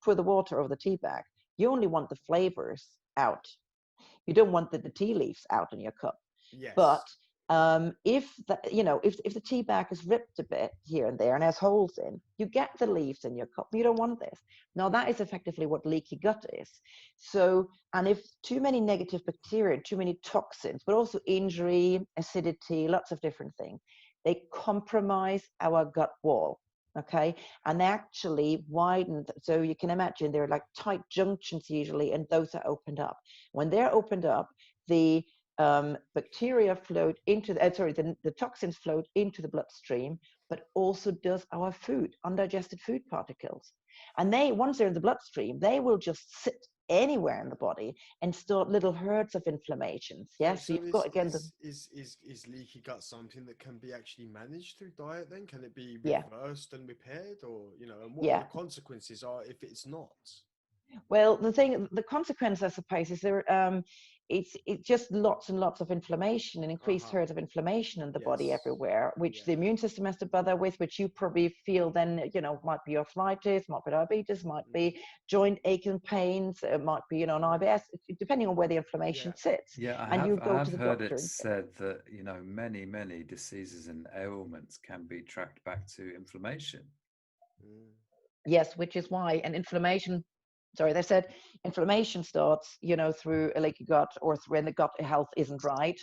pour the water over the tea bag, you only want the flavors out. You don't want the tea leaves out in your cup. But Yes. if if the tea bag is ripped a bit here and there and has holes in, you get the leaves in your cup. You don't want this. Now that is effectively what leaky gut is. So, and if too many negative bacteria, too many toxins, but also injury, acidity, lots of different things, they compromise our gut wall. Okay, and they actually widened. So you can imagine they're like tight junctions usually, and those are opened up. When they're opened up, the bacteria flowed into the toxins flowed into the bloodstream, but also does our food, undigested food particles. And once they're in the bloodstream, they will just sit anywhere in the body and start little herds of inflammations. So, Yes, so you've got again is leaky gut something that can be actually managed through diet? Then can it be yeah, reversed and repaired, or and what yeah. the consequences are if it's not? Well, the consequence, I suppose, is it's just lots and lots of inflammation and increased herds of inflammation in the body everywhere, which the immune system has to bother with, which you probably feel then, might be arthritis, might be diabetes, might be joint aches and pains, it might be, an IBS, depending on where the inflammation sits. Yeah, And you I go have to the heard doctor. it said that, many diseases and ailments can be tracked back to inflammation. Yes, which is why an inflammation, sorry, they said inflammation starts, through a leaky gut or when the gut health isn't right.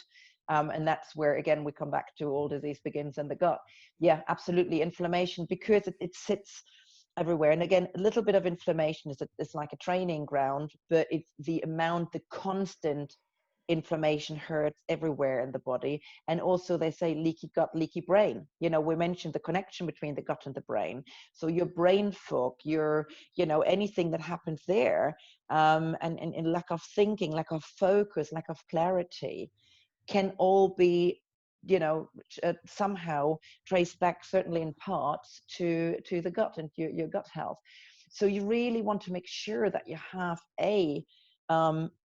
And that's where, again, we come back to all disease begins in the gut. Yeah, absolutely. Inflammation, because it sits everywhere. And again, a little bit of inflammation is like a training ground, but it's the constant inflammation hurts everywhere in the body. And also they say leaky gut, leaky brain. We mentioned the connection between the gut and the brain. So your brain fog, your, anything that happens there, and lack of thinking, lack of focus, lack of clarity can all be, somehow traced back, certainly in parts, to the gut and your gut health. So you really want to make sure that you have a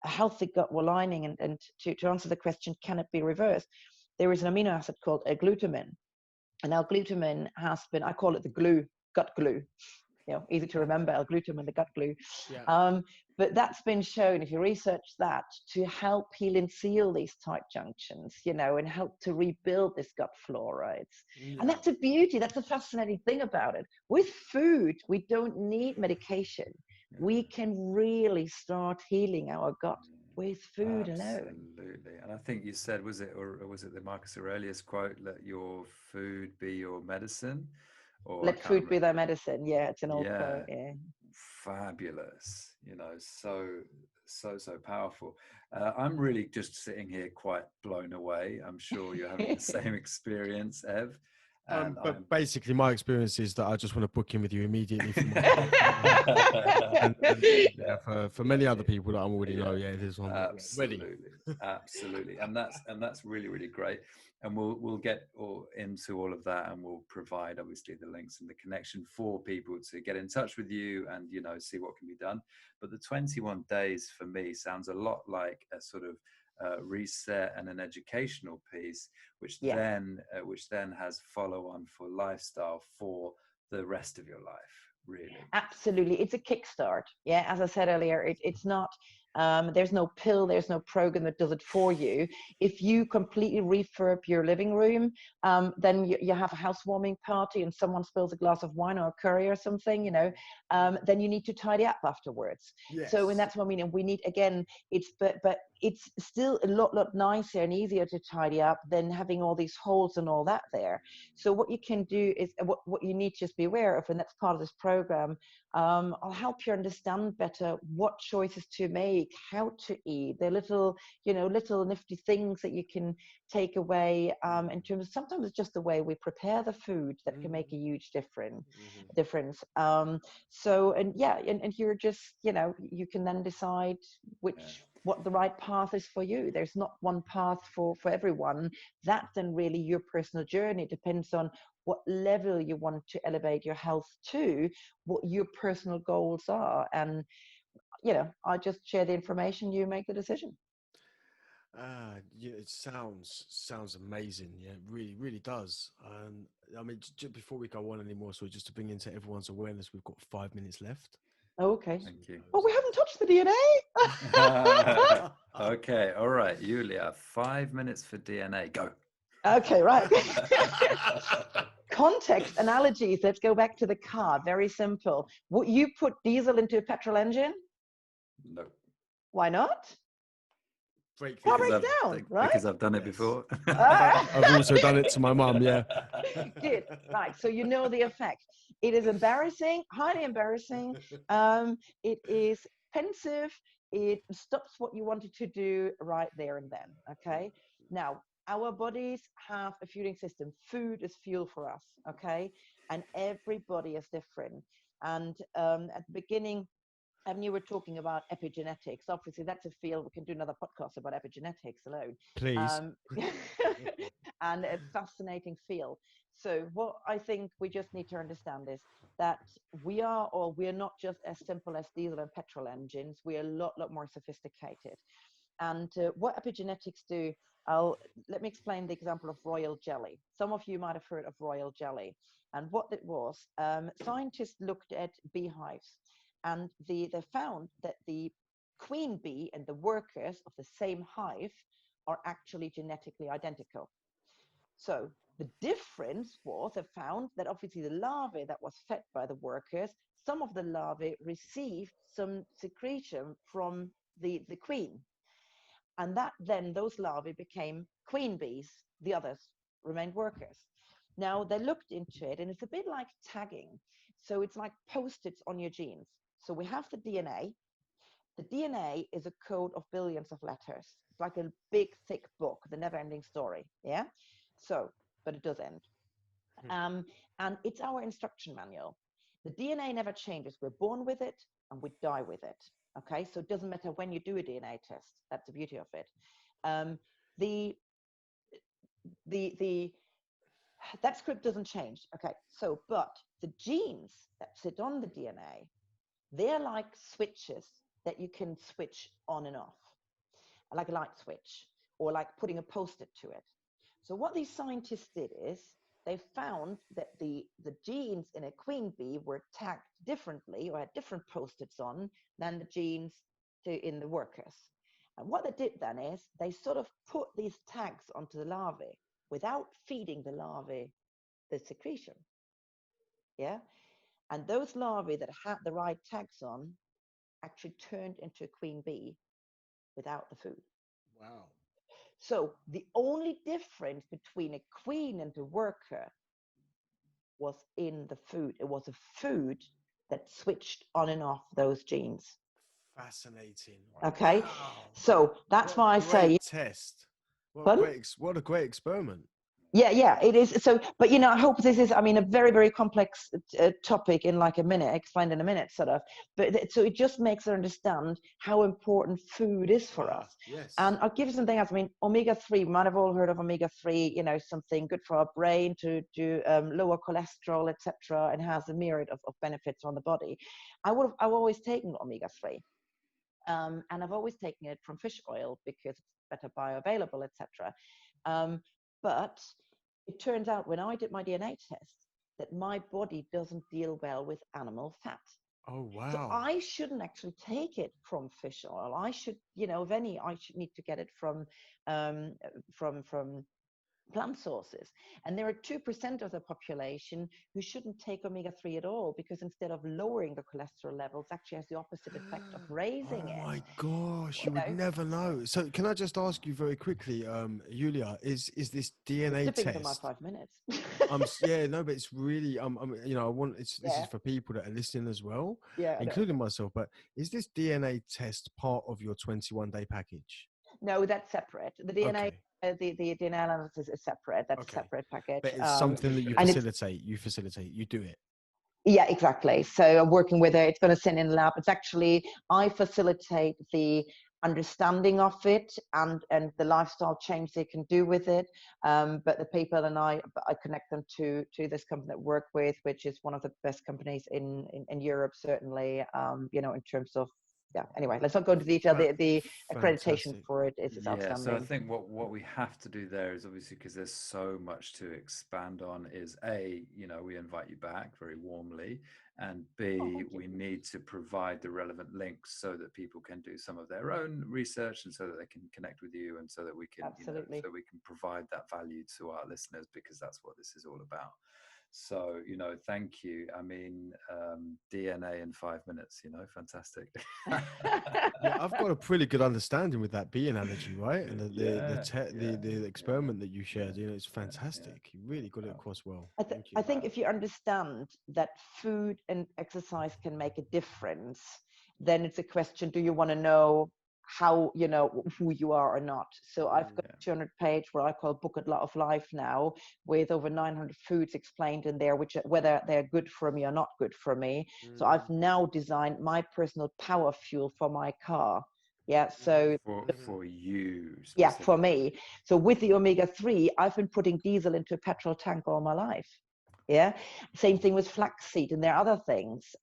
healthy gut lining. And to answer the question, can it be reversed? There is an amino acid called glutamine. And now glutamine has been, I call it the glue, gut glue. Easy to remember, L-glutamine, the gut glue. But that's been shown, if you research that, to help heal and seal these tight junctions, and help to rebuild this gut flora. And that's a beauty. That's a fascinating thing about it. With food, we don't need medication. We can really start healing our gut with food alone. Absolutely. And I think you said, was it the Marcus Aurelius quote, let your food be your medicine? Or let food be their medicine. Yeah, it's an old quote. Yeah. Fabulous. So powerful. I'm really just sitting here quite blown away. I'm sure you're having the same experience, Ev. But basically, my experience is that I just want to book in with you immediately. For many other people that I already know, there's one. Absolutely, and that's really, really great. And we'll get into all of that, and we'll provide obviously the links and the connection for people to get in touch with you and see what can be done. But the 21 days for me sounds a lot like a sort of reset and an educational piece, which then has follow on for lifestyle for the rest of your life. Really, absolutely, it's a kickstart. Yeah, as I said earlier, it's not. There's no pill, there's no program that does it for you. If you completely refurb your living room, then you have a housewarming party and someone spills a glass of wine or a curry or something, then you need to tidy up afterwards. So, and that's what I mean. And we need, again, but it's still a lot nicer and easier to tidy up than having all these holes and all that there. So what you can do is what you need to just be aware of, and that's part of this program. I'll help you understand better what choices to make, how to eat. They're little nifty things that you can take away in terms of, sometimes it's just the way we prepare the food that can make a huge difference. So, and you're just, you can then decide what the right path is for you. There's not one path for everyone. That's then really your personal journey. It depends on what level you want to elevate your health to, what your personal goals are. And, I just share the information, you make the decision. It sounds amazing. Yeah, it really does. I mean, just before we go on anymore, so just to bring into everyone's awareness, we've got 5 minutes left. Okay. Thank you. Oh, we haven't touched the DNA. Okay. All right, Julia, 5 minutes for DNA. Go. Okay, right. Context, analogies. Let's go back to the car. Very simple. Would you put diesel into a petrol engine? No. Why not? Car breaks down, right? Because I've done it before. I've also done it to my mum, yeah. Good. Right. So you know the effect. It is embarrassing, highly embarrassing. It is pensive. It stops what you wanted to do right there and then. Okay. Now, our bodies have a fueling system. Food is fuel for us. Okay. And everybody is different. And at the beginning, you were talking about epigenetics. Obviously, that's a field we can do another podcast about epigenetics alone. Please. And a fascinating field. So, what I think we just need to understand is that we are not just as simple as diesel and petrol engines. We are a lot more sophisticated. And what epigenetics do, let me explain the example of royal jelly. Some of you might have heard of royal jelly. And what it was, scientists looked at beehives, and they found that the queen bee and the workers of the same hive are actually genetically identical. So the difference was, they found that obviously the larvae that was fed by the workers, some of the larvae received some secretion from the queen. And that then those larvae became queen bees, the others remained workers. Now they looked into it, and it's a bit like tagging. So it's like post-its on your genes. So we have the DNA. The DNA is a code of billions of letters. It's like a big, thick book, the never-ending story. Yeah. So, but it does end. And it's our instruction manual. The DNA never changes. We're born with it and we die with it. Okay. So it doesn't matter when you do a DNA test. That's the beauty of it. That script doesn't change. Okay. So, but the genes that sit on the DNA, they're like switches that you can switch on and off, like a light switch, or like putting a post-it to it. So what these scientists did is they found that the genes in a queen bee were tagged differently, or had different post-its on, than the genes in the workers. And what they did then is they sort of put these tags onto the larvae without feeding the larvae the secretion. Yeah. And those larvae that had the right tags on actually turned into a queen bee without the food. Wow. So the only difference between a queen and a worker was in the food. It was a food that switched on and off those genes. Fascinating. Okay. Wow. So that's why I say test. Pardon? What a great experiment. Yeah, it is. So, but I hope this is, a very, very complex topic in like a minute, explained in a minute, sort of. But so it just makes us understand how important food is for us. Yes. And I'll give you something else. Omega-3, we might have all heard of omega-3, something good for our brain to do lower cholesterol, etc., and has a myriad of benefits on the body. I've always taken omega-3. And I've always taken it from fish oil because it's better bioavailable, etc. But it turns out when I did my DNA test that my body doesn't deal well with animal fat. Oh, wow. So I shouldn't actually take it from fish oil. I should, if any, I should need to get it from plant sources. And there are 2% of the population who shouldn't take omega-3 at all, because instead of lowering the cholesterol levels, actually has the opposite effect of raising it. Oh my gosh, you would never know. So can I just ask you very quickly, Julia, is this DNA test? For my 5 minutes. But it's really this is for people that are listening as well, including myself. But is this DNA test part of your 21-day package? No, that's separate. The DNA. Okay. The DNA analysis is separate. That's a separate package. But it's something that you facilitate. You do it. Yeah, exactly. So I'm working with it. It's going to sit in the lab. It's actually, I facilitate the understanding of it and the lifestyle change they can do with it. But the people and I connect them to this company that I work with, which is one of the best companies in Europe, certainly, in terms of, anyway, let's not go into detail. The accreditation for it is outstanding. So I think what we have to do there is, obviously, because there's so much to expand on, is A, we invite you back very warmly, and B, we need to provide the relevant links so that people can do some of their own research, and so that they can connect with you, and so that we can so we can provide that value to our listeners, because that's what this is all about. So, thank you. DNA in 5 minutes, fantastic. I've got a pretty good understanding with that bee analogy, right? And the experiment that you shared, it's fantastic. You really got it across well. I think if you understand that food and exercise can make a difference, then it's a question, do you want to know how, you know, who you are or not. So I've got Yeah. a 200-page where I call Book It Lot of Life now, with over 900 foods explained in there, which whether they're good for me or not good for me. So I've now designed my personal power fuel for my car. Yeah. So For you yeah, for specifically. me. So with the omega-3, I've been putting diesel into a petrol tank all my life. Yeah. Same thing with flaxseed, and there are other things.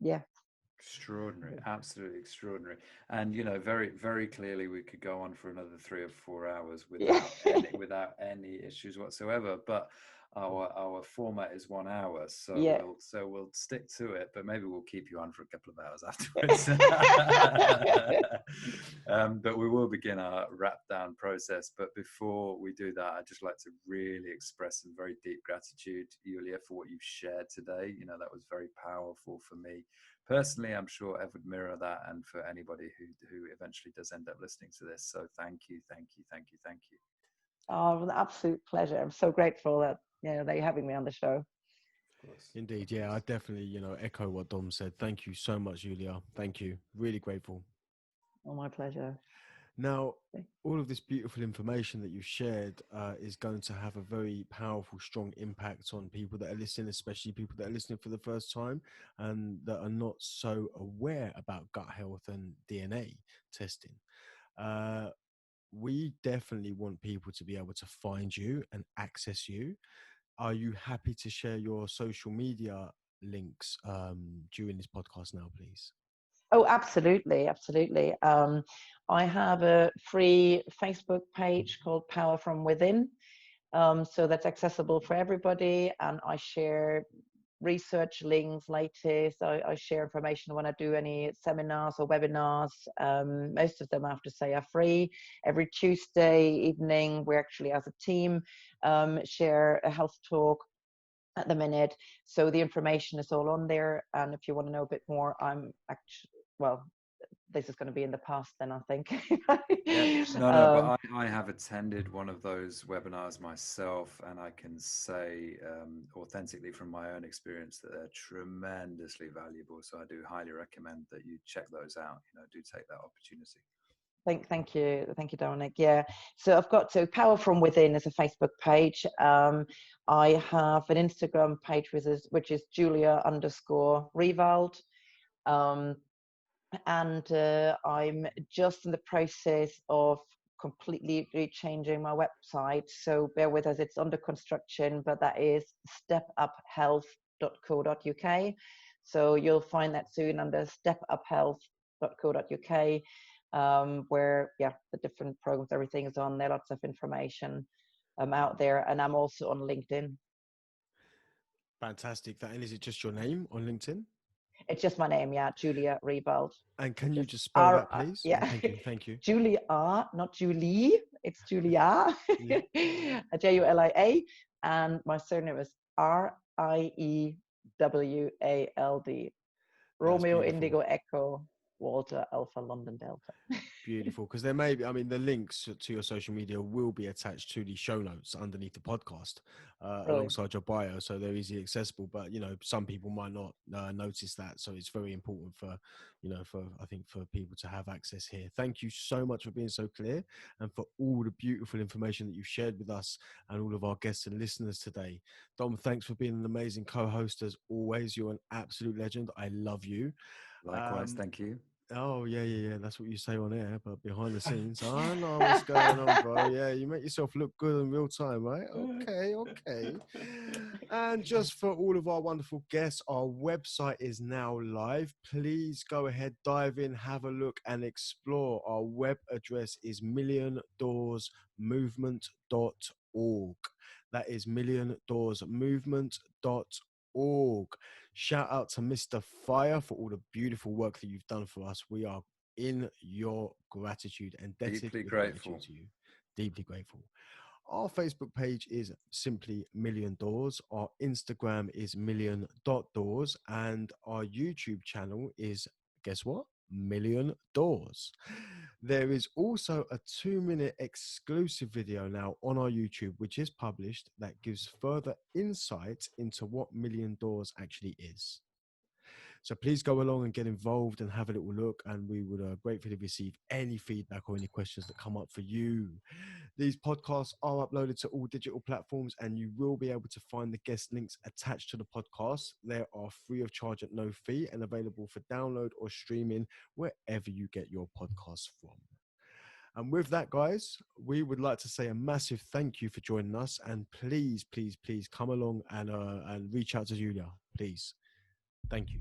Yeah. Extraordinary, absolutely extraordinary. And you know, very, very clearly we could go on for another 3 or 4 hours Yeah. without any issues whatsoever. But our format is 1 hour, so Yeah. we'll stick to it, but maybe we'll keep you on for a couple of hours afterwards. But we will begin our wrap down process. But before we do that, I'd just like to really express some very deep gratitude, Julia, for what you've shared today. You know, that was very powerful for me personally. I'm sure Ev would mirror that, and for anybody who eventually does end up listening to this. So thank you, thank you, thank you, thank you. Oh, an absolute pleasure. I'm so grateful that, you know, that you're having me on the show. Of course. Indeed, yeah, I definitely, echo what Dom said. Thank you so much, Julia. Thank you. Really grateful. Oh, my pleasure. Now, all of this beautiful information that you've shared is going to have a very powerful, strong impact on people that are listening, especially people that are listening for the first time and that are not so aware about gut health and DNA testing. We definitely want people to be able to find you and access you. Are you happy to share your social media links during this podcast now, please? Oh, absolutely, absolutely. I have a free Facebook page called Power from Within. So that's accessible for everybody. And I share research links, latest. I share information when I do any seminars or webinars. Most of them, I have to say, are free. Every Tuesday evening, we actually, as a team, share a health talk at the minute. So the information is all on there. And if you want to know a bit more, I'm actually, well, this is going to be in the past then, I think. Yeah, no, but I have attended one of those webinars myself, and I can say authentically from my own experience that they're tremendously valuable. So I do highly recommend that you check those out. You know, do take that opportunity. Thank you, Dominic. Yeah, so I've got Power from Within as a Facebook page. I have an Instagram page which is Julia_Riewald. And I'm just in the process of completely changing my website. So bear with us, it's under construction, but that is stepuphealth.co.uk. So you'll find that soon under stepuphealth.co.uk, where, yeah, the different programs, everything is on there, lots of information out there. And I'm also on LinkedIn. Fantastic. And is it just your name on LinkedIn? It's just my name, yeah, Julia Riewald. And can you just spell that, please? Yeah. Thank you. Julia, not Julie. It's Julia. Yeah. Julia. And my surname is Riewald. Romeo Beautiful. Indigo Echo Walter Alpha London Delta. Beautiful, because there may be, I mean, the links to your social media will be attached to the show notes underneath the podcast alongside your bio, so they're easily accessible. But some people might not notice that, so it's very important for I think for people to have access here. Thank you so much for being so clear and for all the beautiful information that you've shared with us and all of our guests and listeners today. Dom, thanks for being an amazing co-host as always. You're an absolute legend. I love you. Likewise, thank you. Oh, yeah. That's what you say on air, but behind the scenes, I know what's going on, bro. Yeah, you make yourself look good in real time, right? Okay. And just for all of our wonderful guests, our website is now live. Please go ahead, dive in, have a look and explore. Our web address is milliondoorsmovement.org. That is milliondoorsmovement.org. Shout out to Mr. Fire for all the beautiful work that you've done for us. We are in your gratitude and Deeply grateful to you. Deeply grateful. Our Facebook page is simply Million Doors. Our Instagram is million.doors. And our YouTube channel is, guess what? Million Doors. There is also a 2-minute exclusive video now on our YouTube, which is published, that gives further insight into what Million Doors actually is. So please go along and get involved and have a little look, and we would gratefully receive any feedback or any questions that come up for you. These podcasts are uploaded to all digital platforms, and you will be able to find the guest links attached to the podcast. They are free of charge at no fee and available for download or streaming wherever you get your podcasts from. And with that, guys, we would like to say a massive thank you for joining us. And please, please, please come along and reach out to Julia, please. Thank you.